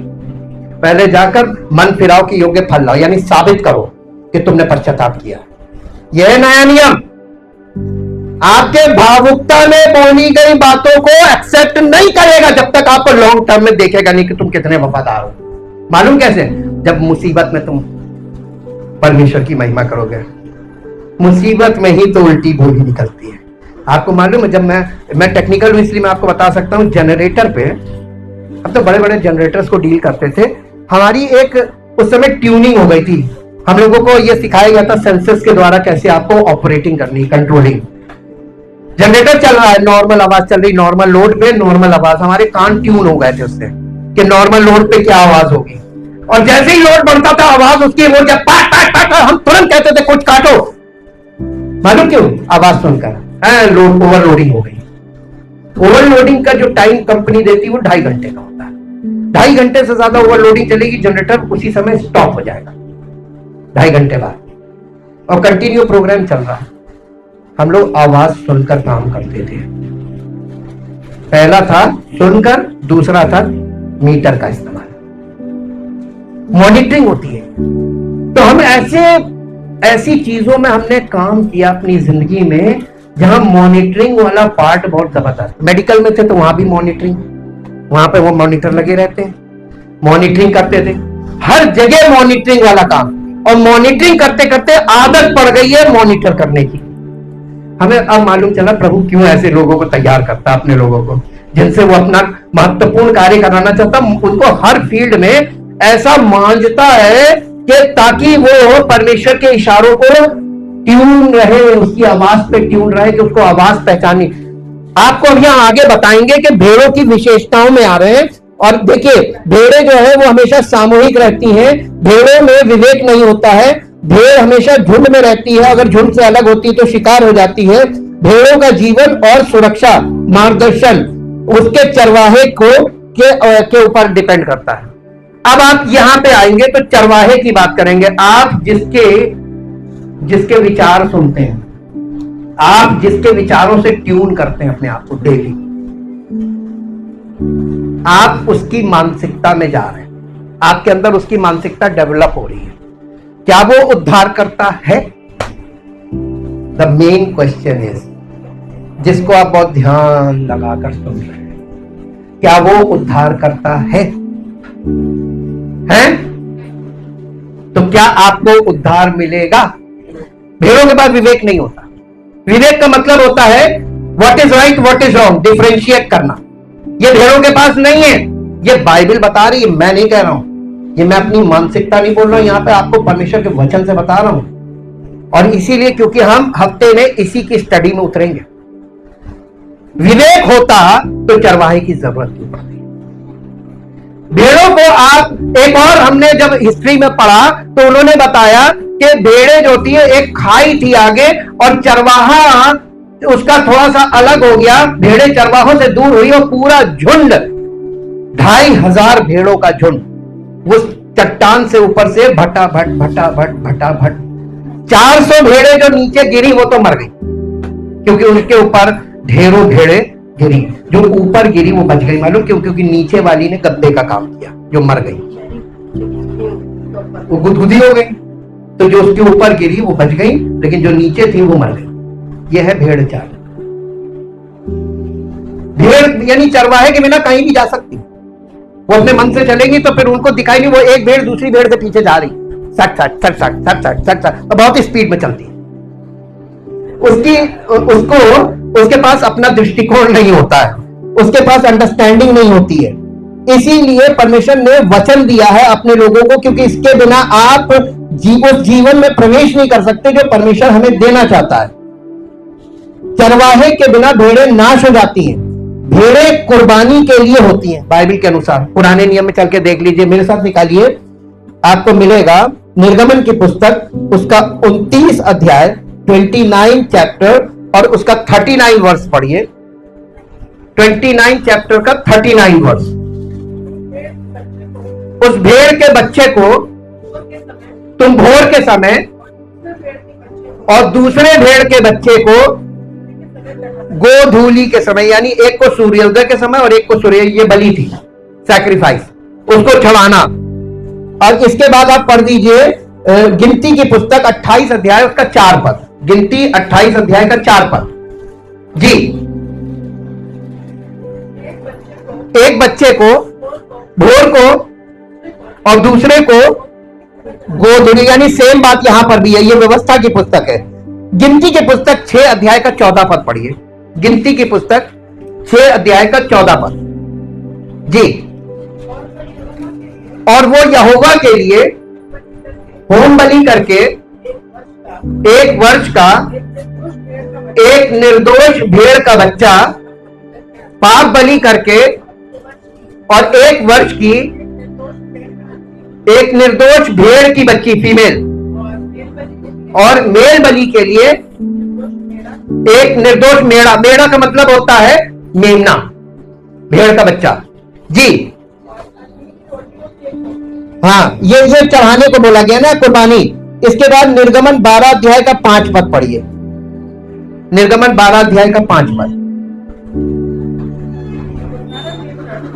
पहले जाकर मन फिराव के योग्य फल लाओ, यानी साबित करो कि तुमने पश्चाताप किया। यह नया नियम आपके भावुकता में बोली गई बातों को एक्सेप्ट नहीं करेगा जब तक आपको लॉन्ग टर्म में देखेगा नहीं कि तुम कितने वफादार हो। मालूम कैसे? जब मुसीबत में तुम परमेश्वर की महिमा करोगे। मुसीबत में ही तो उल्टी बोली निकलती है। आपको मालूम है, जब मैं टेक्निकल हूं इसलिए मैं आपको बता सकता हूं, जनरेटर पे, अब तो बड़े बड़े जनरेटर्स को डील करते थे, हमारी एक उस समय ट्यूनिंग हो गई थी। हम लोगों को यह सिखाया गया था सेंसस के द्वारा कैसे आपको ऑपरेटिंग करनी, कंट्रोलिंग। जनरेटर चल रहा है, नॉर्मल आवाज चल रही, नॉर्मल लोड पे नॉर्मल आवाज, हमारे कान ट्यून हो गए थे उससे कि नॉर्मल लोड पे क्या आवाज होगी। और जैसे ही लोड बढ़ता था आवाज उसकी वो क्या पाट पाट पाट, हम तुरंत कहते थे कुछ काटो। मालूम क्यों? आवाज सुनकर लोड ओवरलोडिंग हो गई। ओवरलोडिंग का जो टाइम कंपनी देती है वो 2.5 घंटे का होता है। 2.5 घंटे से ज्यादा ओवरलोडिंग चलेगी, जनरेटर उसी समय स्टॉप हो जाएगा 2.5 घंटे बाद, और कंटिन्यू प्रोग्राम चल रहा है। हम लोग आवाज सुनकर काम करते थे। पहला था सुनकर, दूसरा था मीटर का इस्तेमाल, मॉनिटरिंग होती है। तो हम ऐसी चीजों में हमने काम किया अपनी जिंदगी में जहां मॉनिटरिंग वाला पार्ट बहुत जबरदस्त। मेडिकल में थे तो वहां भी मॉनिटरिंग, वहां पे वो मॉनिटर लगे रहते हैं, मॉनिटरिंग करते थे, हर जगह मॉनिटरिंग वाला काम। और मॉनिटरिंग करते करते आदत पड़ गई है मॉनिटर करने की। हमें अब मालूम चला प्रभु क्यों ऐसे लोगों को तैयार करता, अपने लोगों को जिनसे वो अपना महत्वपूर्ण कार्य कराना चाहता, उनको हर फील्ड में ऐसा मांझता है कि ताकि वो परमेश्वर के इशारों को ट्यून रहे, उसकी आवाज पे ट्यून रहे, कि उसको आवाज पहचानी। आपको अब यहां आगे बताएंगे कि भेड़ों की विशेषताओं में आ रहे हैं। और देखिए भेड़ें जो है वो हमेशा सामूहिक रहती हैं, भेड़ों में विवेक नहीं होता है, भेड़ हमेशा झुंड में रहती है, अगर झुंड से अलग होती है तो शिकार हो जाती है। भेड़ों का जीवन और सुरक्षा, मार्गदर्शन उसके चरवाहे के ऊपर डिपेंड करता है। अब आप यहां पे आएंगे तो चरवाहे की बात करेंगे। आप जिसके विचार सुनते हैं, आप जिसके विचारों से ट्यून करते हैं अपने आप को डेली, आप उसकी मानसिकता में जा रहे हैं, आपके अंदर उसकी मानसिकता डेवलप हो रही है। क्या वो उद्धार करता है? द मेन क्वेश्चन इज, जिसको आप बहुत ध्यान लगाकर सुन रहे हैं, क्या वो उद्धार करता है? तो क्या आपको उद्धार मिलेगा? भेड़ों के पास विवेक नहीं होता। विवेक का मतलब होता है what is right, what is wrong, differentiate करना। ये भेड़ों के पास नहीं है। ये बाइबल बता रही है, मैं नहीं कह रहा हूं। ये मैं अपनी मानसिकता नहीं बोल रहा हूं, यहां पे आपको परमेश्वर के वचन से बता रहा हूं। और इसीलिए क्योंकि हम हफ्ते में इसी की स्टडी में उतरेंगे। विवेक होता तो चरवाहे की जरूरत नहीं पड़ती। भेड़ों को आप एक और हमने जब हिस्ट्री में पढ़ा तो उन्होंने बताया कि भेड़ें जो होती है एक खाई थी आगे, और चरवाहा उसका थोड़ा सा अलग हो गया, भेड़ें चरवाहों से दूर हुई और पूरा झुंड 2500 भेड़ों का झुंड उस चट्टान से ऊपर से भटाभट भटाभट भटाभट 400 भेड़ें जो नीचे गिरी वो तो मर गई, क्योंकि उनके ऊपर ढेरों भेड़ें गिरी। जो ऊपर गिरी वो बच गई। मालूम क्यों? क्योंकि नीचे वाली ने गद्दे का काम किया, जो मर गई, वो गुदगुदी हो गई। तो जो उसके ऊपर गिरी वो बच गई, लेकिन जो नीचे थी वो मर गई। यह है भेड़ चाल। भेड़ यानी चरवाहे के बिना कहीं भी जा सकती, वो अपने मन से चलेंगी तो फिर उनको दिखाई नहीं, वो एक भेड़ दूसरी भेड़ से पीछे जा रही, सट सट सट सट सट सट सट सट, बहुत स्पीड में चलती है। उसके पास अपना दृष्टिकोण नहीं होता है, उसके पास अंडरस्टैंडिंग नहीं होती है। इसीलिए परमेश्वर ने वचन दिया है अपने लोगों को, क्योंकि इसके बिना आप उस जीवन में प्रवेश नहीं कर सकते जो परमेश्वर हमें देना चाहता है। चरवाहे के बिना भेड़ें नाश हो जाती हैं। भेड़ें कुर्बानी के लिए होती हैं बाइबल के अनुसार। पुराने नियम में चल के देख लीजिए, मेरे साथ निकालिए, आपको मिलेगा निर्गमन की पुस्तक, उसका 29 अध्याय 29 चैप्टर और उसका 39 वर्ष पढ़िए। 29 चैप्टर का 39 वर्ष। उस भेड़ के बच्चे को तुम भोर के समय और दूसरे भेड़ के बच्चे को गोधूली के समय, यानी एक को सूर्योदय के समय और एक को सूर्य, ये बलि थी, सैक्रिफाइस, उसको चढ़ाना। और इसके बाद आप पढ़ दीजिए गिनती की पुस्तक 28 अध्याय उसका 4 पद। गिनती 28 अध्याय का 4 पद जी। एक बच्चे को भोर को और दूसरे को गोधूली, यानी सेम बात यहां पर भी है। ये व्यवस्था की पुस्तक है। गिनती की पुस्तक 6 अध्याय का 14 पद पढ़िए। गिनती की पुस्तक 6 अध्याय का 14 पद जी। और वो यहोवा के लिए होम बलि करके 1 वर्ष का एक निर्दोष भेड़ का बच्चा, पाप बलि करके और 1 वर्ष की एक निर्दोष भेड़ की बच्ची फीमेल, और मेल बलि के लिए एक निर्दोष मेढ़ा। मेढ़ा का मतलब होता है मेमना, भेड़ का बच्चा जी। हाँ, ये चढ़ाने को बोला गया ना, कुर्बानी। इसके बाद निर्गमन 12 अध्याय का 5 पद पढ़िए। निर्गमन 12 अध्याय का 5 पद।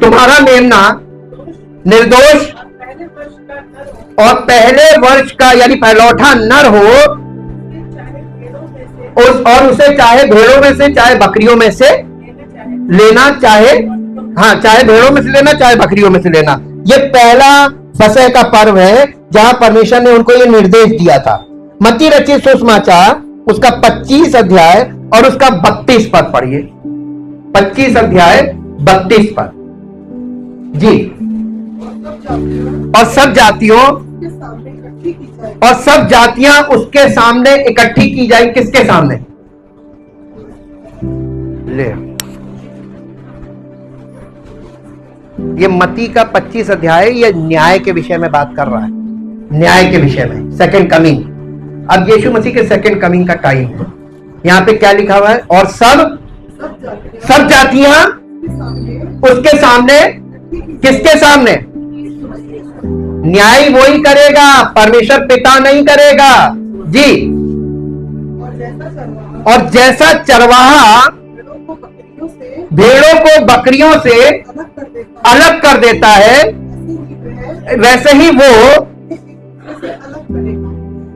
तुम्हारा मेमना निर्दोष और पहले वर्ष का यानी पहलौठा नर हो, और उसे चाहे भेड़ों में से चाहे बकरियों में से लेना, चाहे भेड़ों में से लेना चाहे बकरियों में से लेना। ये पहला फसह का पर्व है जहां परमेश्वर ने उनको ये निर्देश दिया था। मत्ती रचित सुसमाचार उसका 25 अध्याय और उसका 32 पद पढ़िए। 25 अध्याय 32 पद जी। और सब जातियां उसके सामने इकट्ठी की जाए। किसके सामने? ले, ये मत्ती का 25 अध्याय ये न्याय के विषय में बात कर रहा है, न्याय के विषय में, सेकंड कमिंग। अब यीशु मसीह के सेकंड कमिंग का टाइम है। यहां पे क्या लिखा हुआ है? और सब जातियां उसके सामने। किसके सामने? न्याय वही करेगा, परमेश्वर पिता नहीं करेगा जी। और जैसा चरवाहा भेड़ों को बकरियों से अलग कर देता है, वैसे ही वो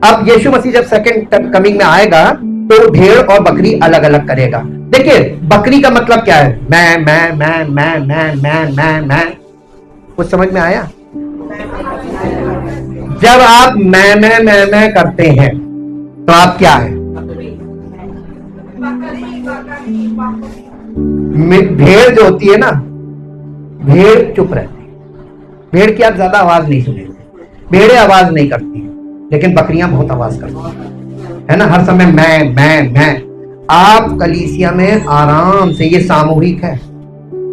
अब यीशु मसीह जब सेकंड कमिंग में आएगा तो भेड़ और बकरी अलग अलग करेगा। देखिए, बकरी का मतलब क्या है? मैं। कुछ समझ में आया? जब आप मैं करते हैं तो आप क्या है? भेड़ जो होती है ना, भेड़ चुप रहती है। भेड़ की आप ज्यादा आवाज नहीं सुनेंगे, भेड़ें आवाज नहीं करती हैं, लेकिन बकरियां बहुत आवाज करती है ना, हर समय मैं। आप कलीसिया में आराम से, ये सामूहिक है।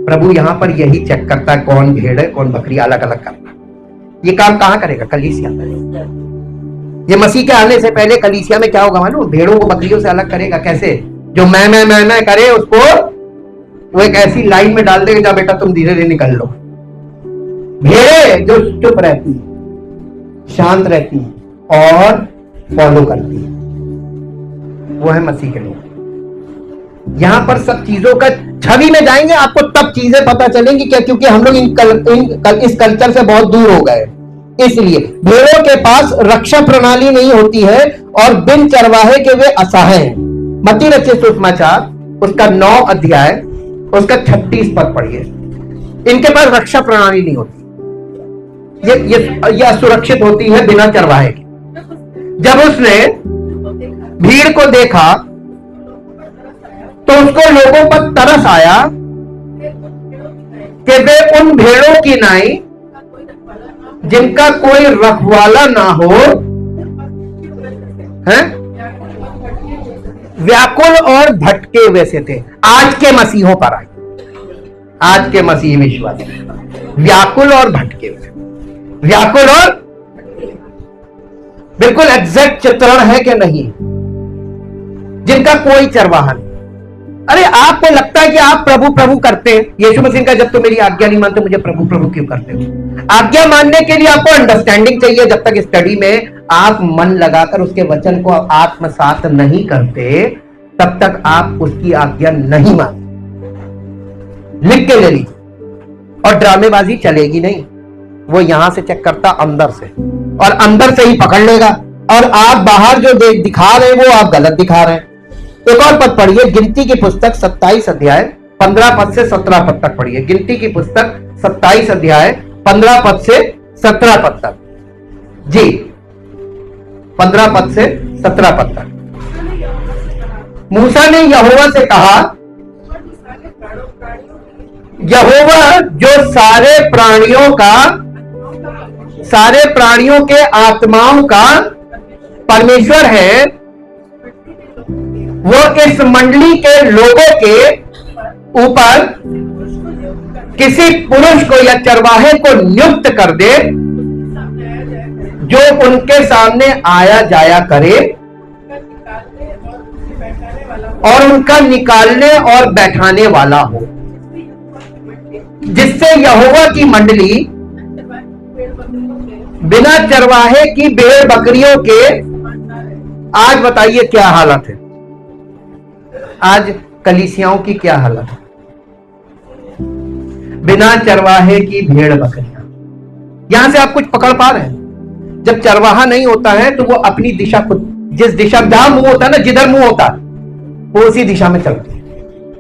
प्रभु यहां पर यही चेक करता है कौन भेड़ है कौन बकरी, अलग अलग करता है। ये काम कहां करेगा? कलीसिया में। ये मसीह के आने से पहले कलीसिया में क्या होगा मालूम? भेड़ों को बकरियों से अलग करेगा। कैसे? जो मैं करे उसको वो एक ऐसी लाइन में डाल देगा, जा बेटा तुम धीरे धीरे निकल लो। भेड़ें जो चुप रहती है, शांत रहती है और फॉलो करती है, वो है मसीह के लोग। यहां पर सब चीजों का छवि में जाएंगे, आपको तब चीजें पता चलेंगी। क्या? क्योंकि हम लोग इस कल्चर से बहुत दूर हो गए। इसलिए भेड़ों के पास रक्षा प्रणाली नहीं होती है और बिन चरवाहे के वे असहाय हैं। मत्ती रचित सुसमाचार उसका 9 अध्याय उसका 36 पद पढ़िए। इनके पास रक्षा प्रणाली नहीं होती, ये असुरक्षित होती है बिना चरवाहे के। जब उसने भीड़ को देखा तो उसको लोगों पर तरस आया कि वे उन भेड़ों की नाई जिनका कोई रखवाला ना हो, हैं, व्याकुल और भटके हुए से थे। आज के मसीहों पर आए, आज के मसीह विश्वासी व्याकुल और भटके हुए। व्याकुल और बिल्कुल एग्जैक्ट चित्रण है कि नहीं? जिनका कोई चरवाहा नहीं। अरे आपको लगता है कि आप प्रभु प्रभु करते हैं? यीशु मसीह का जब तो मेरी आज्ञा नहीं मानते मुझे प्रभु प्रभु क्यों करते हो? आज्ञा मानने के लिए आपको अंडरस्टैंडिंग चाहिए। जब तक स्टडी में आप मन लगाकर उसके वचन को आत्मसात नहीं करते तब तक आप उसकी आज्ञा नहीं मानते। लिख के ले लीजिए। और ड्रामेबाजी चलेगी नहीं। वो यहां से चेक करता अंदर से, और अंदर से ही पकड़ लेगा। और आप बाहर जो दिखा रहे हैं वो आप गलत दिखा रहे हैं। एक और पद पढ़िए, गिनती की पुस्तक 27 अध्याय 15 पद से 17 पद तक पढ़िए। गिनती की पुस्तक 27 अध्याय 15 पद से 17 पद तक जी। 15 पद से 17 पद तक। मूसा ने यहोवा से कहा, यहोवा जो सारे प्राणियों का सारे प्राणियों के आत्माओं का परमेश्वर है, वो इस मंडली के लोगों के ऊपर किसी पुरुष को या चरवाहे को नियुक्त कर दे जो उनके सामने आया जाया करे और उनका निकालने और बैठाने वाला हो, जिससे यहोवा की मंडली बिना चरवाहे की भेड़ बकरियों के, आज बताइए क्या हालत है, आज कलीसियाओं की क्या हालत है, बिना चरवाहे की भेड़ बकरियां। यहां से आप कुछ पकड़ पा रहे हैं? जब चरवाहा नहीं होता है तो वो अपनी दिशा खुद, जिस दिशा जहां मुंह होता है ना, जिधर मुंह होता है वो उसी दिशा में चलती है।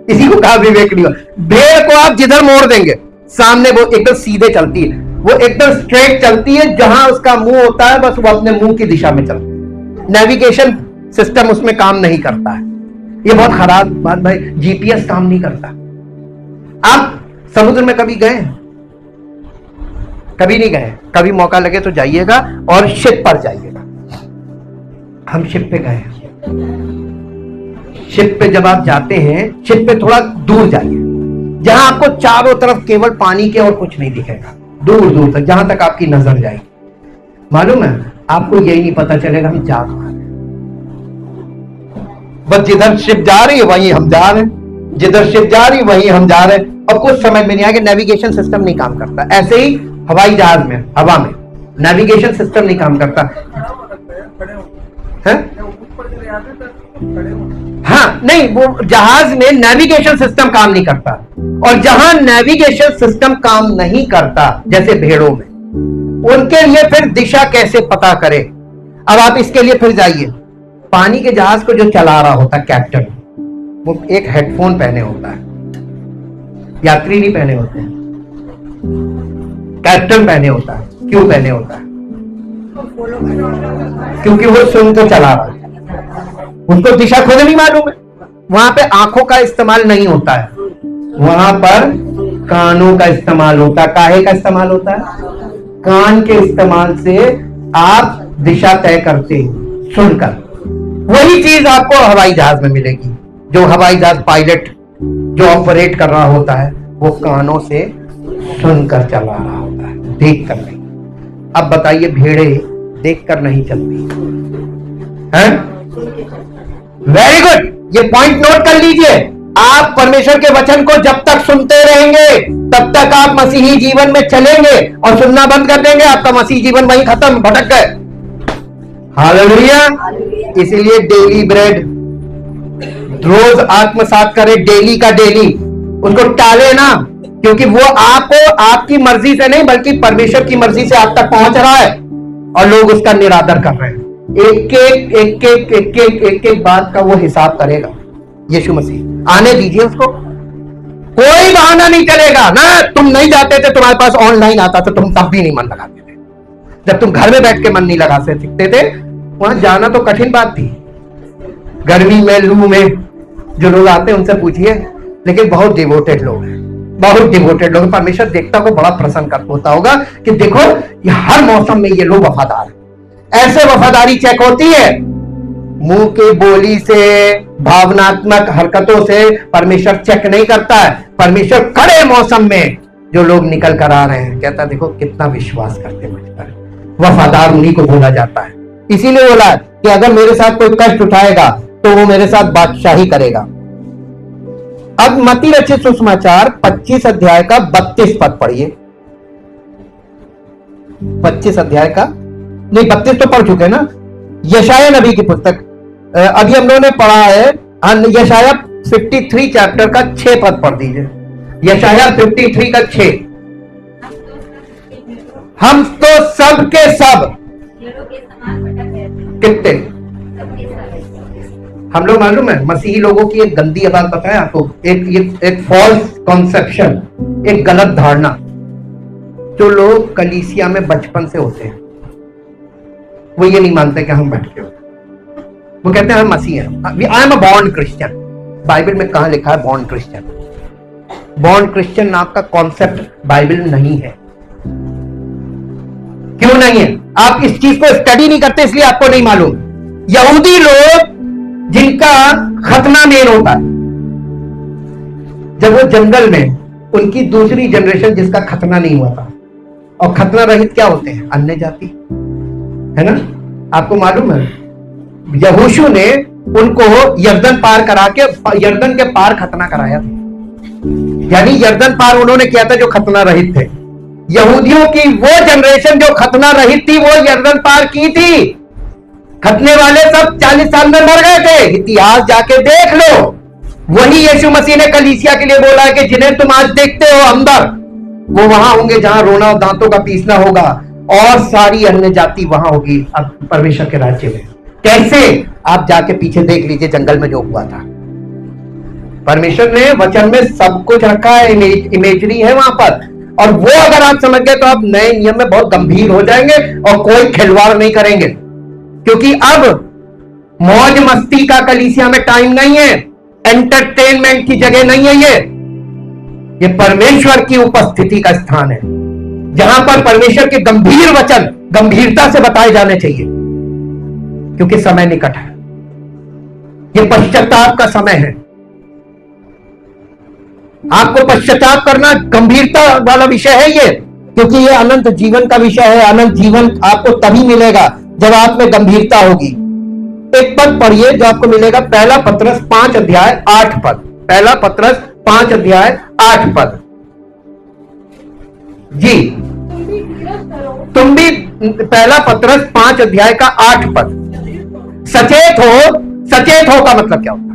इसी को कहा विवेक नहीं। भेड़ को आप जिधर मोड़ देंगे सामने वो एकदम सीधे चलती है, वो एकदम स्ट्रेट चलती है, जहां उसका मुंह होता है बस वो अपने मुंह की दिशा में चलती है। नेविगेशन सिस्टम उसमें काम नहीं करता है। ये बहुत खराब बात भाई, जीपीएस काम नहीं करता। आप समुद्र में कभी गए? कभी नहीं गए? कभी मौका लगे तो जाइएगा और शिप पर जाइएगा। हम शिप पे गए। शिप पे जब आप जाते हैं, शिप पे थोड़ा दूर जाइए, जहां आपको चारों तरफ केवल पानी के और कुछ नहीं दिखेगा, दूर दूर तक, जहां तक आपकी नजर जाएगी। मालूम है आपको यही नहीं पता चलेगा हम जा कहां रहे। बस जिधर शिप जा रही है वहीं हम जा रहे हैं, जिधर शिप जा रही है वहीं हम जा रहे हैं, और कुछ समझ में नहीं आया कि नेविगेशन सिस्टम नहीं काम करता। ऐसे ही हवाई जहाज में, हवा में नेविगेशन सिस्टम नहीं काम करता है? हाँ, नहीं, वो जहाज में नेविगेशन सिस्टम काम नहीं करता, और जहां नेविगेशन सिस्टम काम नहीं करता, जैसे भेड़ों में, उनके लिए फिर दिशा कैसे पता करे? अब आप इसके लिए फिर जाइए, पानी के जहाज को जो चला रहा होता है कैप्टन, वो एक हेडफोन पहने होता है, यात्री नहीं पहने होते हैं, कैप्टन पहने होता है। क्यों पहने होता है? क्योंकि वो सुन के चला रहा है, उसको दिशा खुद नहीं मालूम है। वहां पे आंखों का इस्तेमाल नहीं होता है, वहां पर कानों का इस्तेमाल होता है। काहे का इस्तेमाल होता है? कान के इस्तेमाल से आप दिशा तय करते हैं सुनकर। वही चीज आपको हवाई जहाज में मिलेगी। जो हवाई जहाज पायलट जो ऑपरेट कर रहा होता है वो कानों से सुनकर चला रहा होता है, देख कर नहीं। अब बताइए, भेड़े देख कर नहीं चलती हैं? वेरी गुड, ये पॉइंट नोट कर लीजिए। आप परमेश्वर के वचन को जब तक सुनते रहेंगे तब तक आप मसीही जीवन में चलेंगे, और सुनना बंद कर देंगे आपका मसीही जीवन वहीं खत्म, भटक गए। हालेलुया। इसीलिए डेली ब्रेड रोज आत्मसात करे, डेली का डेली, उसको टाले ना, क्योंकि वो आपको आपकी मर्जी से नहीं बल्कि परमेश्वर की मर्जी से आप तक पहुंच रहा है, और लोग उसका निरादर कर रहे हैं। एक बात का वो हिसाब करेगा यीशु मसीह। आने दीजिए उसको, कोई बहाना नहीं चलेगा ना। तुम नहीं जाते थे, तुम्हारे पास ऑनलाइन आता था, तुम तब भी नहीं मन लगाते थे। जब तुम घर में बैठ के मन नहीं लगा सकते थे, वहां जाना तो कठिन बात थी। गर्मी में, लू में जो लोग आते हैं उनसे पूछिए, लेकिन बहुत डिवोटेड लोग हैं, बहुत डिवोटेड लोग। परमेश्वर देखता को बड़ा प्रसन्न कर होता होगा कि देखो ये हर मौसम में ये लोग वफादार हैं। ऐसे वफादारी चेक होती है, मुंह की बोली से, भावनात्मक हरकतों से परमेश्वर चेक नहीं करता है। परमेश्वर कड़े मौसम में जो लोग निकल कर आ रहे हैं, कहता देखो कितना विश्वास करते मुझ पर। वफादार उन्हीं को बोला जाता है। इसीलिए बोला कि अगर मेरे साथ कोई कष्ट उठाएगा तो वो मेरे साथ बादशाही करेगा। अब मत्ती रचित सुसमाचार 25 अध्याय का 32 पद पढ़िए। 25 अध्याय का नहीं, 32 तो पढ़ चुके ना। यशाया नबी की पुस्तक, अभी हम लोगों ने पढ़ा है यशाया 53 चैप्टर का 6 पद पढ़ दीजिए। यशाया 53 का 6। हम तो सब के सब कितने, हम लोग मालूम है मसीही लोगों की एक गंदी बात बताया आपको, एक फॉल्स कॉन्सेप्शन, एक गलत धारणा जो लोग कलीसिया में बचपन से होते हैं। वो ये नहीं मानते कि हम बैठ के हो, वो कहते हैं हम मसीह हैं। I am a born Christian. Bible में कहां लिखा है बॉर्न क्रिश्चियन? बॉर्न क्रिश्चियन नाम का कॉन्सेप्ट बाइबल नहीं है। क्यों नहीं है? आप इस चीज को स्टडी नहीं करते इसलिए आपको नहीं मालूम। यहूदी लोग जिनका खतना मेन होता है, जब वो जंगल में, उनकी दूसरी जनरेशन जिसका खतना नहीं हुआ था, और खतना रहित क्या होते हैं? अन्य जाति, है ना? आपको मालूम है यहोशू ने उनको यरदन पार करा के, यरदन के पार खतना कराया था। यानी यरदन पार उन्होंने किया था जो खतना रहित थे। यहूदियों की वो जनरेशन जो खतना रहित थी वो यरदन पार की थी। खतने वाले सब 40 साल में मर गए थे। इतिहास जाके देख लो। वही यीशु मसीह ने कलीसिया के लिए बोला है कि जिन्हें तुम आज देखते हो अंदर, वो वहां होंगे जहां रोना और दांतों का पीसना होगा, और सारी अन्य जाति वहां होगी परमेश्वर के राज्य में। कैसे? आप जाके पीछे देख लीजिए जंगल में जो हुआ था। परमेश्वर ने वचन में सब कुछ रखा है, इमेजरी है वहां पर, और वो अगर आप समझ गए तो आप नए नियम में बहुत गंभीर हो जाएंगे और कोई खिलवाड़ नहीं करेंगे। क्योंकि अब मौज मस्ती का कलीसिया में टाइम नहीं है, एंटरटेनमेंट की जगह नहीं है। ये परमेश्वर की उपस्थिति का स्थान है, जहां पर परमेश्वर के गंभीर वचन गंभीरता से बताए जाने चाहिए, क्योंकि समय निकट है। ये पश्चाताप का समय है। आपको पश्चाताप करना गंभीरता वाला विषय है ये, क्योंकि ये अनंत जीवन का विषय है। अनंत जीवन आपको तभी मिलेगा जब आप में गंभीरता होगी। एक पद पढ़िए जो आपको मिलेगा, पहला पत्रस 5 अध्याय 8 पद। पहला पत्रस 5 अध्याय 8 पद। जी, तुम भी पहला पत्रस 5 अध्याय का 8 पद। सचेत हो। सचेत हो का मतलब क्या होता है?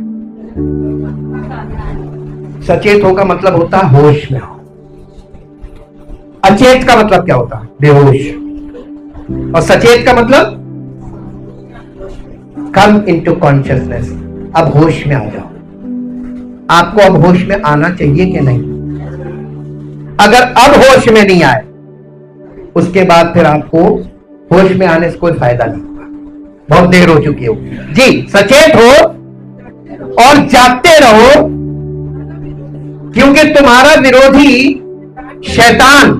सचेत हो का मतलब होता है होश में हो। अचेत का मतलब क्या होता है? बेहोश। और सचेत का मतलब कम इनटू कॉन्शियसनेस। अब होश में आ जाओ। आपको अब होश में आना चाहिए कि नहीं? अगर अब होश में नहीं आए, उसके बाद फिर आपको होश में आने से कोई फायदा नहीं होगा, बहुत देर हो चुकी हो। जी, सचेत हो और जागते रहो, क्योंकि तुम्हारा विरोधी शैतान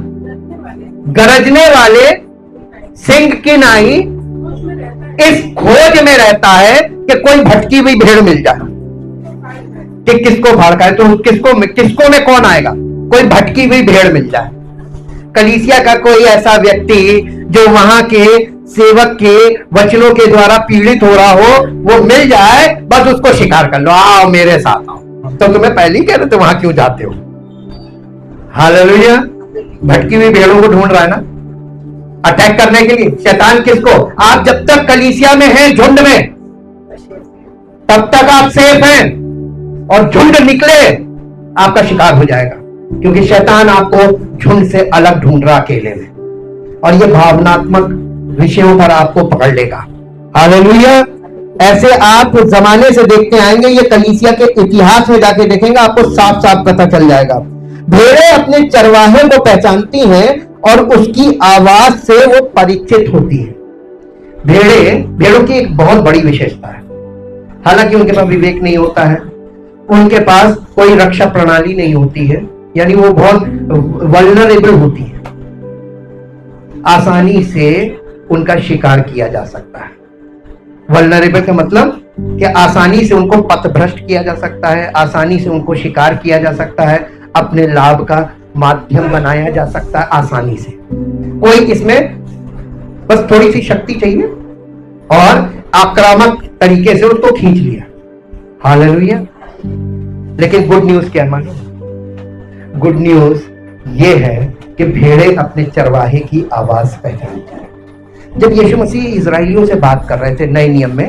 गरजने वाले सिंह की नाई इस खोज में रहता है कि कोई भटकी हुई भेड़ मिल जाए कि किसको भड़काए। तो किसको में कौन आएगा? कोई भटकी हुई भेड़ मिल जाए। कलीसिया का कोई ऐसा व्यक्ति जो वहां के सेवक के वचनों के द्वारा पीड़ित हो रहा हो, वो मिल जाए, बस उसको शिकार कर लो। आओ मेरे साथ आओ। तो तुम्हें पहले ही कह रहे थे वहां क्यों जाते हो? हालेलुया। भटकी हुई भेड़ों को ढूंढ रहा है ना, अटैक करने के लिए। शैतान किसको? आप जब तक कलीसिया में हैं, झुंड में, तब तक आप सेफ हैं, और झुंड निकले आपका शिकार हो जाएगा, क्योंकि शैतान आपको झुंड से अलग ढूंढ रहा अकेले में, और ये भावनात्मक विषयों पर आपको पकड़ लेगा। हालेलुया। ऐसे आप जमाने से देखते आएंगे, ये कलीसिया के इतिहास में जाके देखेंगे, आपको साफ साफ पता चल जाएगा। भेड़ें अपने चरवाहे को पहचानती हैं और उसकी आवाज से वो परिचित होती है। भेड़ों की एक बहुत बड़ी विशेषता है, हालांकि उनके पास विवेक नहीं होता है, उनके पास कोई रक्षा प्रणाली नहीं होती है, यानी वो बहुत वल्नरेबल होती है, आसानी से उनका शिकार किया जा सकता है। वल्नरेबल का मतलब कि आसानी से उनको पथभ्रष्ट किया जा सकता है, आसानी से उनको शिकार किया जा सकता है, अपने लाभ का माध्यम बनाया जा सकता है आसानी से। कोई इसमें बस थोड़ी सी शक्ति चाहिए और आक्रामक तरीके से उसको खींच लिया। हालेलुया। लेकिन गुड न्यूज क्या मानो? गुड न्यूज ये है कि भेड़ें अपने चरवाहे की आवाज पहचानती हैं। जब यीशु मसीह इजराइलियों से बात कर रहे थे नए नियम में,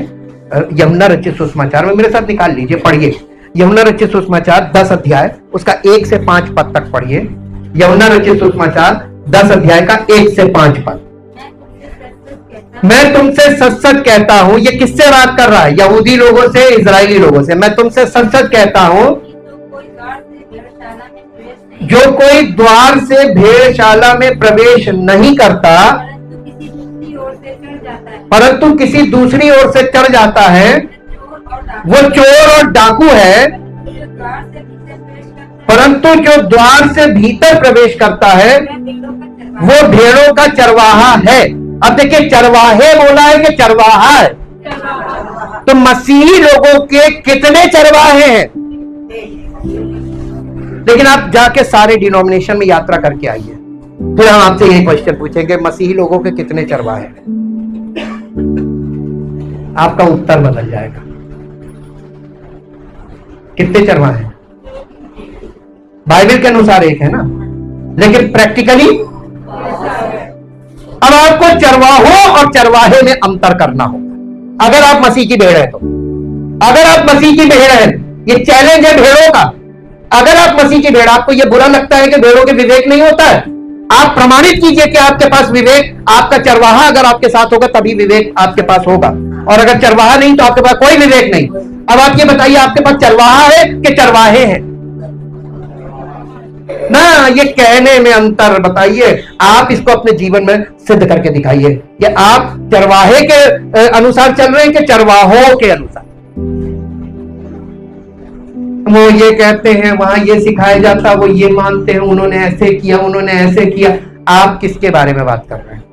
यमुना रचित सुसमाचार में, मेरे साथ निकाल लीजिए, पढ़िए यमुना रचित सुसमाचार 10 अध्याय उसका 1 से 5 पद तक पढ़िए। यमुना रचित सुसमाचार 10 अध्याय का 1 से 5 पद। मैं तुमसे सच सच कहता हूं, ये किससे बात कर रहा है? यहूदी लोगों से, इजराइली लोगों से। मैं तुमसे सच सच कहता हूं, जो कोई द्वार से भेड़शाला में प्रवेश नहीं करता, परंतु किसी दूसरी ओर से चढ़ जाता है, वो चोर और डाकू है। परंतु जो द्वार से भीतर प्रवेश करता है, वो भेड़ों का चरवाहा है। अब देखिए, चरवाहे बोला है कि चरवाहा है, तो मसीही लोगों के कितने चरवाहे हैं? लेकिन आप जाके सारे डिनोमिनेशन में यात्रा करके आइए, फिर हम आपसे यही क्वेश्चन पूछेंगे, मसीही लोगों के कितने चरवाहे हैं? आपका उत्तर बदल जाएगा। कितने चरवाहे हैं? बाइबल के अनुसार एक है ना, लेकिन प्रैक्टिकली अब आपको चरवाहों और चरवाहे में अंतर करना होगा। अगर आप मसीह की भेड़ है तो, अगर आप मसीह की भेड़ है, ये चैलेंज है भेड़ों का। अगर आप मसीह की भेड़, आपको ये बुरा लगता है कि भेड़ों के विवेक नहीं होता है, आप प्रमाणित कीजिए कि आपके पास विवेक, आपका चरवाहा अगर आपके साथ होगा तभी विवेक आपके पास होगा, और अगर चरवाहा नहीं तो आपके पास कोई विवेक नहीं। अब आप ये बताइए, आपके पास चरवाहा है कि चरवाहे हैं? ना, ये कहने में अंतर बताइए। आप इसको अपने जीवन में सिद्ध करके दिखाइए कि आप चरवाहे के अनुसार चल रहे हैं कि चरवाहों के अनुसार। वो ये कहते हैं, वहां ये सिखाया जाता, वो ये मानते हैं, उन्होंने ऐसे किया, उन्होंने ऐसे किया। आप किसके बारे में बात कर रहे हैं?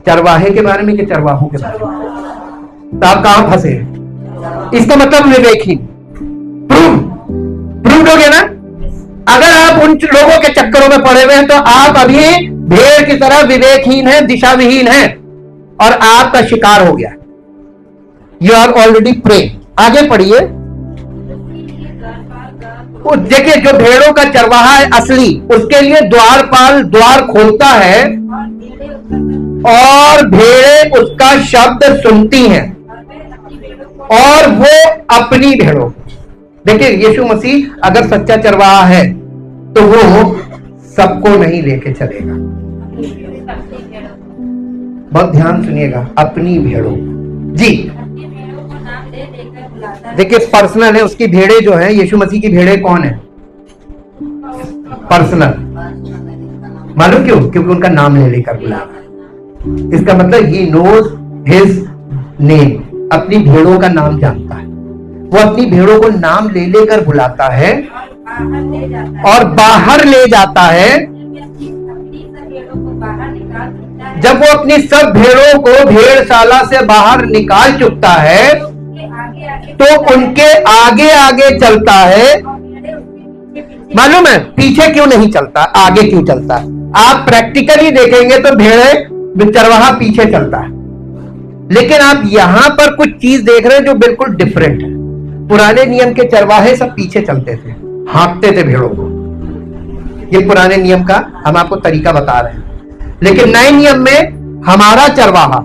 चरवाहे के बारे में कि चरवाहों के बारे में? तो आप कहां फंसे? इसका मतलब विवेकहीन। प्रूव हो गया ना? अगर आप उन लोगों के चक्करों में पड़े हुए हैं तो आप अभी भेड़ की तरह विवेकहीन है, दिशाविहीन है, और आपका शिकार हो गया। You are already prey. आगे पढ़िए। देखिए, जो भेड़ों का चरवाहा है असली, उसके लिए द्वारपाल द्वार खोलता है और भेड़ें उसका शब्द सुनती हैं और वो अपनी भेड़ों। देखिए, यीशु मसीह अगर सच्चा चरवाहा है तो वो सबको नहीं लेके चलेगा। बहुत ध्यान सुनिएगा, अपनी भेड़ों। जी देखिए, पर्सनल है उसकी भेड़ें जो है। यीशु मसीह की भेड़ें कौन है? पर्सनल। मालूम क्यों? क्योंकि उनका नाम ले लेकर बुलाना। इसका मतलब ही नोज हिज नेम, अपनी भेड़ों का नाम जानता है। वो अपनी भेड़ों को नाम ले लेकर बुलाता है और बाहर ले जाता है। जब वो अपनी सब भेड़ों को भेड़शाला से बाहर निकाल चुकता है तो उनके आगे आगे चलता है। मालूम है पीछे क्यों नहीं चलता, आगे क्यों चलता है? आप प्रैक्टिकली देखेंगे तो भेड़े चरवाहा पीछे चलता है, लेकिन आप यहां पर कुछ चीज देख रहे हैं जो बिल्कुल डिफरेंट है। पुराने नियम के चरवाहे सब पीछे चलते थे, हाँकते थे भेड़ों को। ये पुराने नियम का हम आपको तरीका बता रहे हैं। लेकिन नए नियम में हमारा चरवाहा,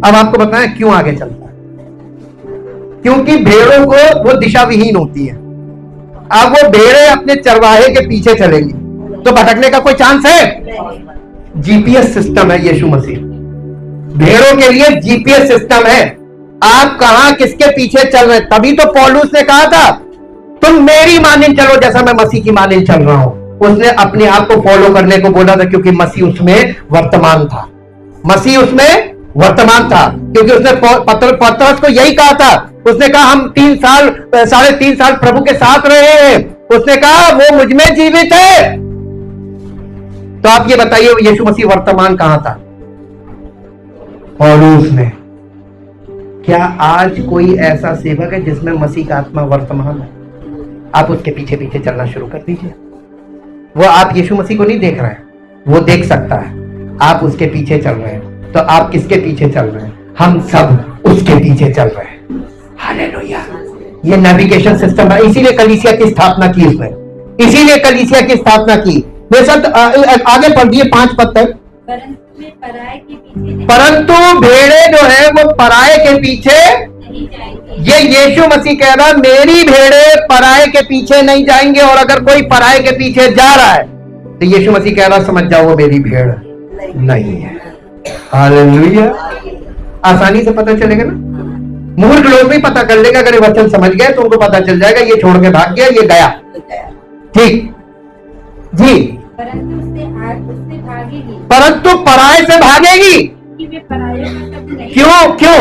अब आपको बताएं क्यों आगे चलता है। क्योंकि भेड़ों को वो दिशा विहीन होती है। अब वो भेड़ें अपने चरवाहे के पीछे चलेंगी तो भटकने का कोई चांस है? जीपीएस सिस्टम है यीशु मसीह। भेड़ों के लिए जीपीएस सिस्टम है। आप कहां किसके पीछे चल रहे हैं? तभी तो पौलुस ने कहा था तुम मेरी मानिंद चलो जैसा मैं मसीह की मानिंद चल रहा हूं। उसने अपने आप को फॉलो करने को बोला था क्योंकि मसीह उसमें वर्तमान था। मसीह उसमें वर्तमान था क्योंकि उसने पतरस को यही कहा था। उसने कहा हम 3 साल 3.5 साल प्रभु के साथ रहे हैं। उसने कहा वो मुझ में जीवित है। तो आप ये बताइए यीशु मसीह वर्तमान कहां था? पौलुस में। क्या आज कोई ऐसा सेवक है जिसमें मसीह का आत्मा वर्तमान है? आप उसके पीछे पीछे चलना शुरू कर दीजिए। वो आप यीशु मसीह को नहीं देख रहे हैं, वो देख सकता है। आप उसके पीछे चल रहे हैं तो आप किसके पीछे चल रहे हैं? हम सब उसके पीछे चल रहे हैं। हालेलुया। ये नेविगेशन सिस्टम है। इसीलिए कलीसिया की स्थापना की उसने, इसीलिए कलीसिया की स्थापना की। वे सब आगे पढ़ दिए 5 पद तक। परंतु भेड़े जो है वो पराये के पीछे, ये यीशु मसीह कह रहा मेरी भेड़े पराये के पीछे नहीं जाएंगे। और अगर कोई पराये के पीछे जा रहा है तो यीशु मसीह कह रहा समझ जाओ वो मेरी भेड़ नहीं है। हालेलुया। आसानी से पता चलेगा ना। मूर्ख लोग भी पता कर लेगा। अगर वचन समझ गए तो उनको पता चल जाएगा ये छोड़ के भाग गया, ये गया। ठीक जी। परंतु पराये से भागेगी। क्यों? क्यों?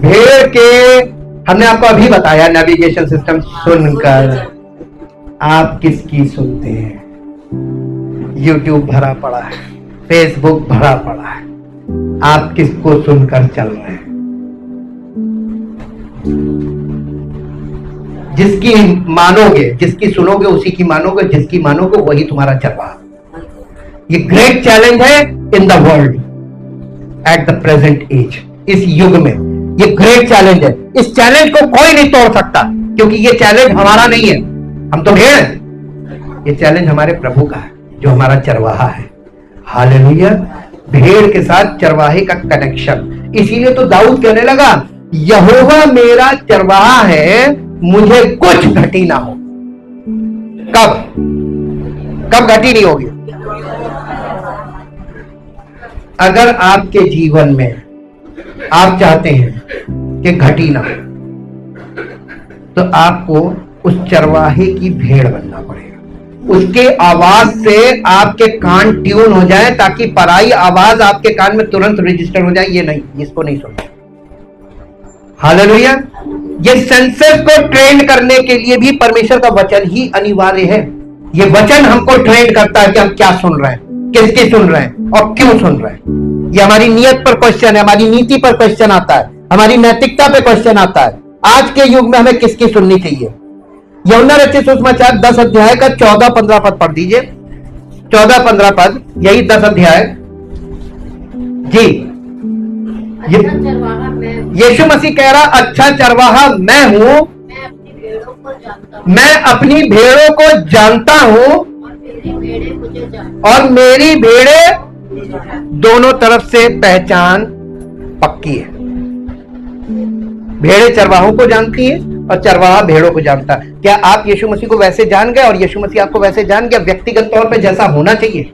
भेड़ के, हमने आपको अभी बताया नेविगेशन सिस्टम सुनकर आप किसकी सुनते हैं? YouTube भरा पड़ा है, Facebook भरा पड़ा है, आप किसको सुनकर चल रहे हैं? जिसकी मानोगे, जिसकी सुनोगे उसी की मानोगे, जिसकी मानोगे वही तुम्हारा चरवाहा। ये ग्रेट चैलेंज है in the world at the present age. इस युग में ये ग्रेट चैलेंज है। इस चैलेंज को कोई नहीं तोड़ सकता, क्योंकि ये चैलेंज हमारा नहीं है, हम तो भेड़ हैं। ये चैलेंज हमारे प्रभु का है, जो हमारा चरवाहा है। हालेलुया। भेड़ के साथ चरवाहे का कनेक्शन। इसीलिए तो दाऊद कहने लगा, यहोवा मेरा चरवाहा है, मुझे कुछ घटी ना हो। कब घटी नहीं होगी? अगर आपके जीवन में आप चाहते हैं कि घटी ना हो, तो आपको उस चरवाहे की भेड़ बनना पड़ेगा। उसके आवाज से आपके कान ट्यून हो जाए, ताकि पराई आवाज आपके कान में तुरंत रजिस्टर हो जाए। ये नहीं, इसको नहीं सुनना। हालेलुया। ये सेंसेस को ट्रेन करने के लिए भी परमेश्वर का वचन ही अनिवार्य है। ये वचन हमको ट्रेन करता है कि हम क्या सुन रहे हैं, किसकी सुन रहे हैं और क्यों सुन रहे हैं। ये हमारी नियत पर क्वेश्चन है, हमारी नीति पर क्वेश्चन आता है, हमारी नैतिकता पे क्वेश्चन आता है। आज के युग में हमें किसकी सुननी चाहिए? यूहन्ना रचित सुसमाचार 10 अध्याय का 14-15 पद पढ़ दीजिए। 14-15 पद, यही 10 अध्याय जी। यीशु मसीह कह रहा, अच्छा चरवाहा मैं हूं, मैं अपनी भेड़ों को जानता हूं और मेरी भेड़ें दोनों तरफ से पहचान पक्की है। भेड़ें चरवाहों को जानती है और चरवाहा भेड़ों को जानता है। क्या आप यीशु मसीह को वैसे जान गए और यीशु मसीह आपको वैसे जान गया? व्यक्तिगत तौर पे जैसा होना चाहिए।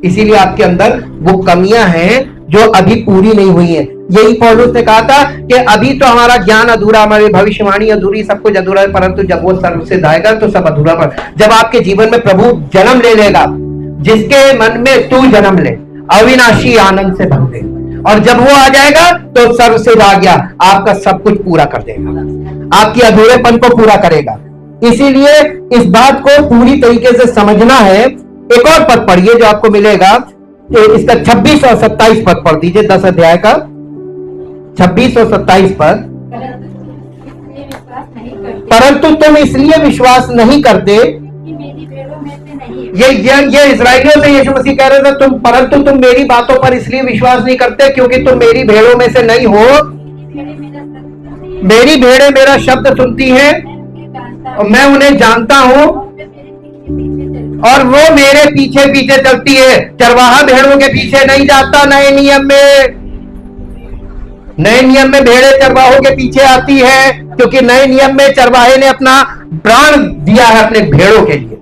इसीलिए आपके अंदर वो कमियां हैं जो अभी पूरी नहीं हुई हैं। यही पौलुस ने कहा था कि अभी तो हमारा ज्ञान अधूरा, हमारी भविष्यवाणी अधूरी, सब कुछ अधूरा है, परंतु जब वो सर्व से जाएगा तो सब अधूरा पर। जब आपके जीवन में प्रभु जन्म ले लेगा, जिसके मन में तू जन्म ले, अविनाशी आनंद से भर दे, और जब वो आ जाएगा तो सर्व से आ गया, आपका सब कुछ पूरा कर देगा, आपकी अधूरेपन को पूरा करेगा। इसीलिए इस बात को पूरी तरीके से समझना है। एक और पद पढ़िए जो आपको मिलेगा, इसका 26 और 27 पद पढ़ दीजिए, 10 अध्याय का 26 और 27 पद। परंतु तुम इसलिए विश्वास नहीं करते, ये इस्राएलियों से यीशु मसीह कह रहे थे, परंतु तुम मेरी बातों पर इसलिए विश्वास नहीं करते क्योंकि तुम मेरी भेड़ों में से नहीं हो। मेरी भेड़ें मेरा शब्द सुनती हैं और मैं उन्हें जानता हूं और वो मेरे पीछे पीछे चलती है। चरवाहा भेड़ों के पीछे नहीं जाता। नए नियम में भेड़ें चरवाहों के पीछे आती है, क्योंकि नए नियम में चरवाहे ने अपना प्राण दिया है अपने भेड़ों के लिए।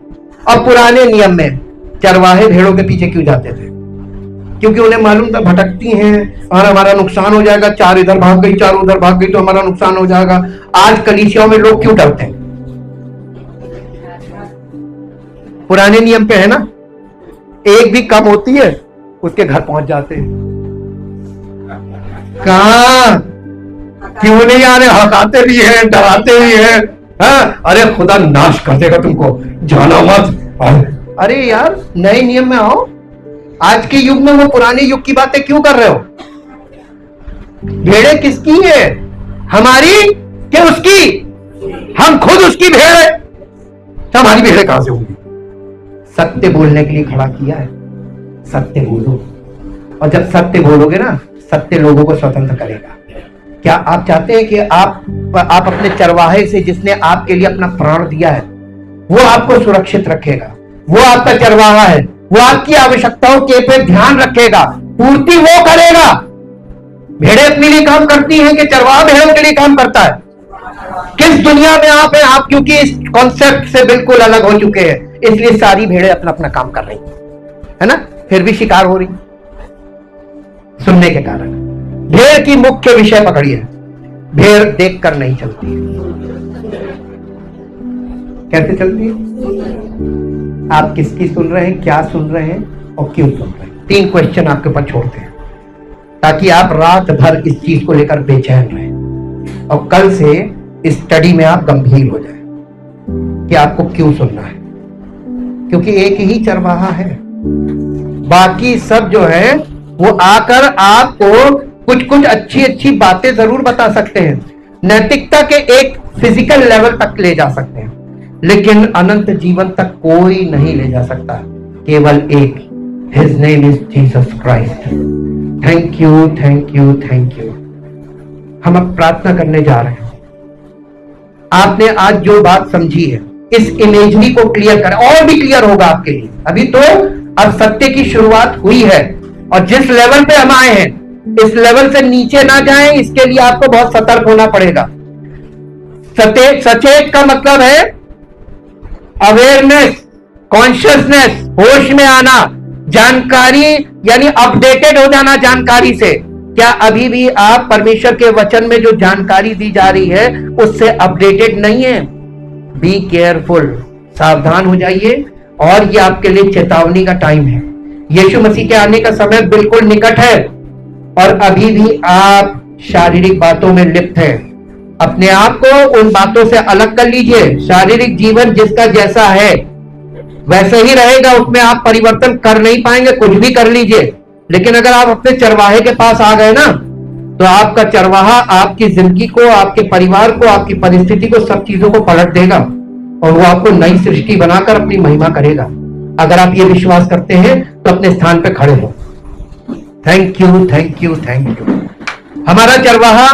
और पुराने नियम में चरवाहे भेड़ों के पीछे क्यों जाते थे? क्योंकि उन्हें मालूम था भटकती हैं और हमारा नुकसान हो जाएगा, चार इधर भाग गई, चार उधर भाग गई तो हमारा नुकसान हो जाएगा। आज कलीसियाओं में लोग क्यों डरते हैं? पुराने नियम पे है ना, एक भी कम होती है उसके घर पहुंच जाते हैं। कहां क्यों नहीं आ रहे? हकाते भी हैं, डराते भी हैं। हाँ, अरे खुदा नाश कर देगा तुमको, जाना मत। अरे यार, नए नियम में आओ। आज के युग में वो पुराने युग की बातें क्यों कर रहे हो? भेड़ें किसकी है? हमारी कि उसकी? हम खुद उसकी भेड़ है, तो हमारी भेड़ें कहां से होंगी? सत्य बोलने के लिए खड़ा किया है। सत्य बोलो, और जब सत्य बोलोगे ना, सत्य लोगों को स्वतंत्र करेगा। क्या आप चाहते हैं कि आप अपने चरवाहे से, जिसने आपके लिए अपना प्राण दिया है, वो आपको सुरक्षित रखेगा? वो आपका चरवाहा है, वो आपकी आवश्यकताओं के पे ध्यान रखेगा, पूर्ति वो करेगा। भेड़ें अपने लिए काम करती हैं कि चरवाहा भेड़ों के लिए काम करता है? किस दुनिया में आप हैं? आप क्योंकि इस कॉन्सेप्ट से बिल्कुल अलग हो चुके हैं, इसलिए सारी भेड़ें अपना अपना काम कर रही है ना, फिर भी शिकार हो रही सुनने के कारण। भेड़ की मुख्य विषय पकड़िए, भेड़ देखकर नहीं चलती है। कैसे चलती है? आप किसकी सुन रहे हैं, क्या सुन रहे हैं और क्यों सुन रहे हैं? 3 क्वेश्चन आपके ऊपर छोड़ते हैं, ताकि आप रात भर इस चीज को लेकर बेचैन रहें और कल से इस स्टडी में आप गंभीर हो जाएं। कि आपको क्यों सुनना है, क्योंकि एक ही चरवाहा है। बाकी सब जो है वो आकर आपको कुछ कुछ अच्छी अच्छी बातें जरूर बता सकते हैं, नैतिकता के एक फिजिकल लेवल तक ले जा सकते हैं, लेकिन अनंत जीवन तक कोई नहीं ले जा सकता, केवल एक, his name is Jesus Christ. Thank you, thank you, thank you. हम अब प्रार्थना करने जा रहे हैं। आपने आज जो बात समझी है, इस इमेजरी को क्लियर करें, और भी क्लियर होगा आपके लिए। अभी तो अब सत्य की शुरुआत हुई है, और जिस लेवल पे हम आए हैं, इस लेवल से नीचे ना जाएं, इसके लिए आपको बहुत सतर्क होना पड़ेगा। सचेत का मतलब है अवेयरनेस, कॉन्शियसनेस, होश में आना, जानकारी यानी अपडेटेड हो जाना जानकारी से। क्या अभी भी आप परमेश्वर के वचन में जो जानकारी दी जा रही है उससे अपडेटेड नहीं है? बी केयरफुल, सावधान हो जाइए, और ये आपके लिए चेतावनी का टाइम है। यीशु मसीह के आने का समय बिल्कुल निकट है, और अभी भी आप शारीरिक बातों में लिप्त हैं। अपने आप को उन बातों से अलग कर लीजिए। शारीरिक जीवन जिसका जैसा है वैसे ही रहेगा, उसमें आप परिवर्तन कर नहीं पाएंगे, कुछ भी कर लीजिए। लेकिन अगर आप अपने चरवाहे के पास आ गए ना, तो आपका चरवाहा आपकी जिंदगी को, आपके परिवार को, आपकी परिस्थिति को, सब चीजों को पलट देगा, और वो आपको नई सृष्टि बनाकर अपनी महिमा करेगा। अगर आप ये विश्वास करते हैं तो अपने स्थान पे खड़े हो। Thank you, thank you, thank you. हमारा चरवाहा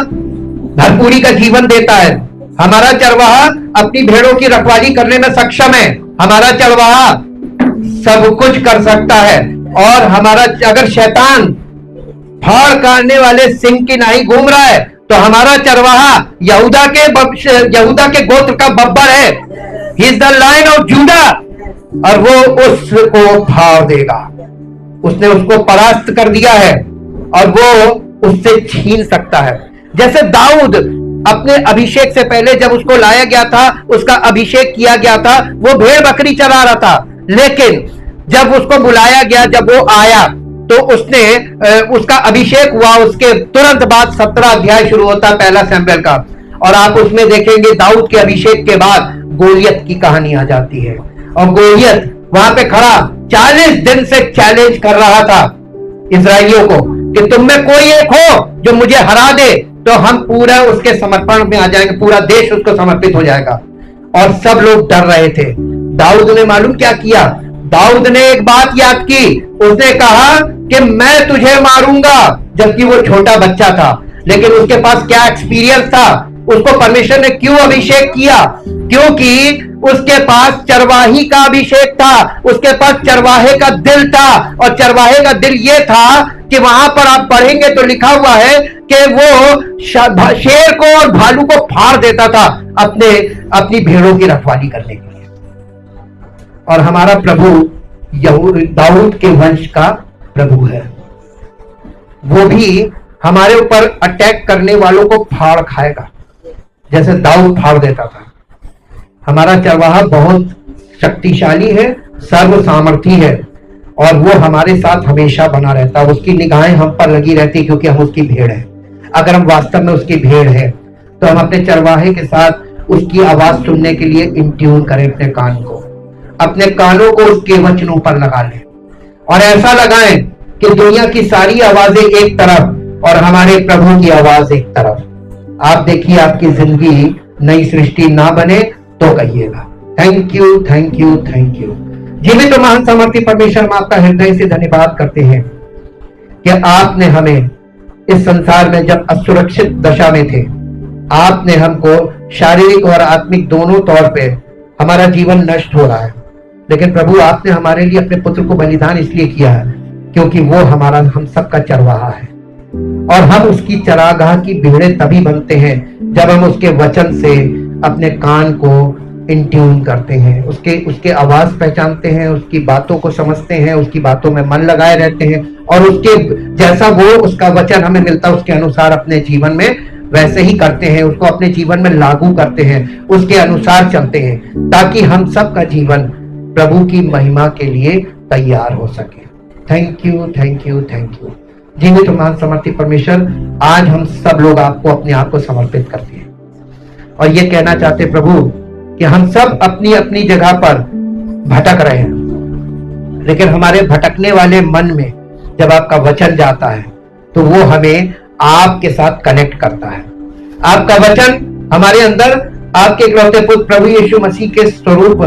भरपूरी का जीवन देता है। हमारा चरवाहा अपनी भेड़ों की रखवाली करने में सक्षम है। हमारा चरवाहा सब कुछ कर सकता है, और हमारा, अगर शैतान फाड़ काटने वाले सिंह की नाई घूम रहा है, तो हमारा चरवाहा यहूदा के गोत्र का बब्बर है। He is the lion of Judah, और वो उसको फाड़ देगा। उसने उसको परास्त कर दिया है, और वो उससे छीन सकता है। जैसे दाऊद अपने अभिषेक से पहले जब उसको लाया गया था, उसका अभिषेक किया गया था, वो भेड़ बकरी चरा रहा था, लेकिन जब उसको बुलाया गया, जब वो आया, तो उसका अभिषेक हुआ। उसके तुरंत बाद 17 अध्याय शुरू होता है पहला शमूएल का, और आप उसमें देखेंगे दाऊद के अभिषेक के बाद गोलियत की कहानी आ जाती है। और गोलियत वहां पे खड़ा 40 दिन से चैलेंज कर रहा था इस्राएलियों को कि तुम में कोई एक हो जो मुझे हरा दे, तो हम पूरा उसके समर्पण में आ जाएंगे, पूरा देश उसको समर्पित हो जाएगा। और सब लोग डर रहे थे। दाऊद ने मालूम क्या किया? दाऊद ने एक बात याद की। उसने कहा कि मैं तुझे मारूंगा, जबकि वो छोटा बच्चा था। लेकिन उसके पास क्या एक्सपीरियंस था? उसको परमेश्वर ने क्यों अभिषेक किया? क्योंकि उसके पास चरवाही का अभिषेक था, उसके पास चरवाहे का दिल था। और चरवाहे का दिल ये था कि वहां पर आप पढ़ेंगे तो लिखा हुआ है कि वो शेर को और भालू को फाड़ देता था अपनी भेड़ों की रखवाली करने के लिए। और हमारा प्रभु दाऊद के वंश का प्रभु है। वो भी हमारे ऊपर अटैक करने वालों को फाड़ खाएगा, जैसे दाऊद फाड़ देता था। हमारा चरवाहा बहुत शक्तिशाली है, सर्व सामर्थी है, और वो हमारे साथ हमेशा बना रहता है। उसकी निगाहें हम पर लगी रहती, क्योंकि हम उसकी भेड़ है। अगर हम वास्तव में उसकी भेड़ है, तो हम अपने चरवाहे के साथ उसकी आवाज सुनने के लिए इन ट्यून करें अपने कान को, अपने कानों को उसके वचनों पर लगा लें, और ऐसा लगाएं कि दुनिया की सारी आवाजें एक तरफ और हमारे प्रभु की आवाज एक तरफ। आप देखिए आपकी जिंदगी नई सृष्टि ना बने तो कहिएगा। Thank you, thank you, thank you. जीवित महान समर्थी परमेश्वर, हम आपका हृदय से धन्यवाद करते हैं कि आपने हमें इस संसार में जब असुरक्षित दशा में थे, आपने हमको शारीरिक और आत्मिक दोनों तौर पे, हमारा जीवन नष्ट हो रहा है, लेकिन प्रभु आपने हमारे लिए अपने पुत्र को बलिदान इसलिए किया है क्योंकि वो हम सबका चरवाहा है, और हम उसकी चरागाह की भेड़ें तभी बनते हैं जब हम उसके वचन से अपने कान को इन ट्यून करते हैं, उसके आवाज पहचानते हैं, उसकी बातों को समझते हैं, उसकी बातों में मन लगाए रहते हैं, और उसके जैसा वो उसका वचन हमें मिलता है उसके अनुसार अपने जीवन में वैसे ही करते हैं, उसको अपने जीवन में लागू करते हैं, उसके अनुसार चलते हैं, ताकि हम सबका जीवन प्रभु की महिमा के लिए तैयार हो सके। Thank you, thank you, thank you. जीवित महान समर्थी परमेश्वर, आज हम सब लोग आपको अपने आप को समर्पित करते हैं और ये कहना चाहते प्रभु कि हम सब अपनी अपनी जगह पर भटक रहे हैं, लेकिन हमारे भटकने वाले मन में जब आपका वचन जाता है तो वो हमें आपके साथ कनेक्ट करता है। आपका वचन हमारे अंदर आपके इकलौते पुत्र प्रभु यीशु मसीह के स्वरूप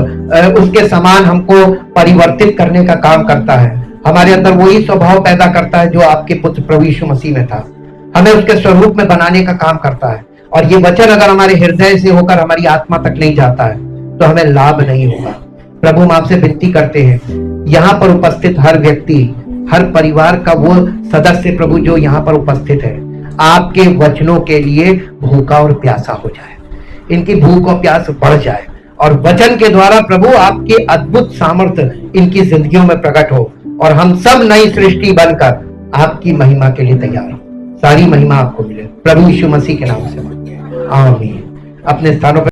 उसके समान हमको परिवर्तित करने का काम करता है। हमारे अंदर वही स्वभाव पैदा करता है जो आपके पुत्र प्रभु यीशु मसीह में था। हमें उसके स्वरूप में बनाने का काम करता है। और ये वचन अगर हमारे हृदय से होकर हमारी आत्मा तक नहीं जाता है तो हमें लाभ नहीं होगा। प्रभु हम आपसे विनती करते हैं, यहाँ पर उपस्थित हर व्यक्ति, हर परिवार का वो सदस्य प्रभु जो यहाँ पर उपस्थित है, आपके वचनों के लिए भूखा और प्यासा हो जाए, इनकी भूख और प्यास बढ़ जाए और वचन के द्वारा प्रभु आपके अद्भुत सामर्थ्य इनकी जिंदगियों में प्रकट हो और हम सब नई सृष्टि बनकर आपकी महिमा के लिए तैयार हो। सारी महिमा आपको मिले प्रभु यीशु मसीह के नाम से, आमीन। अपने स्थानों पर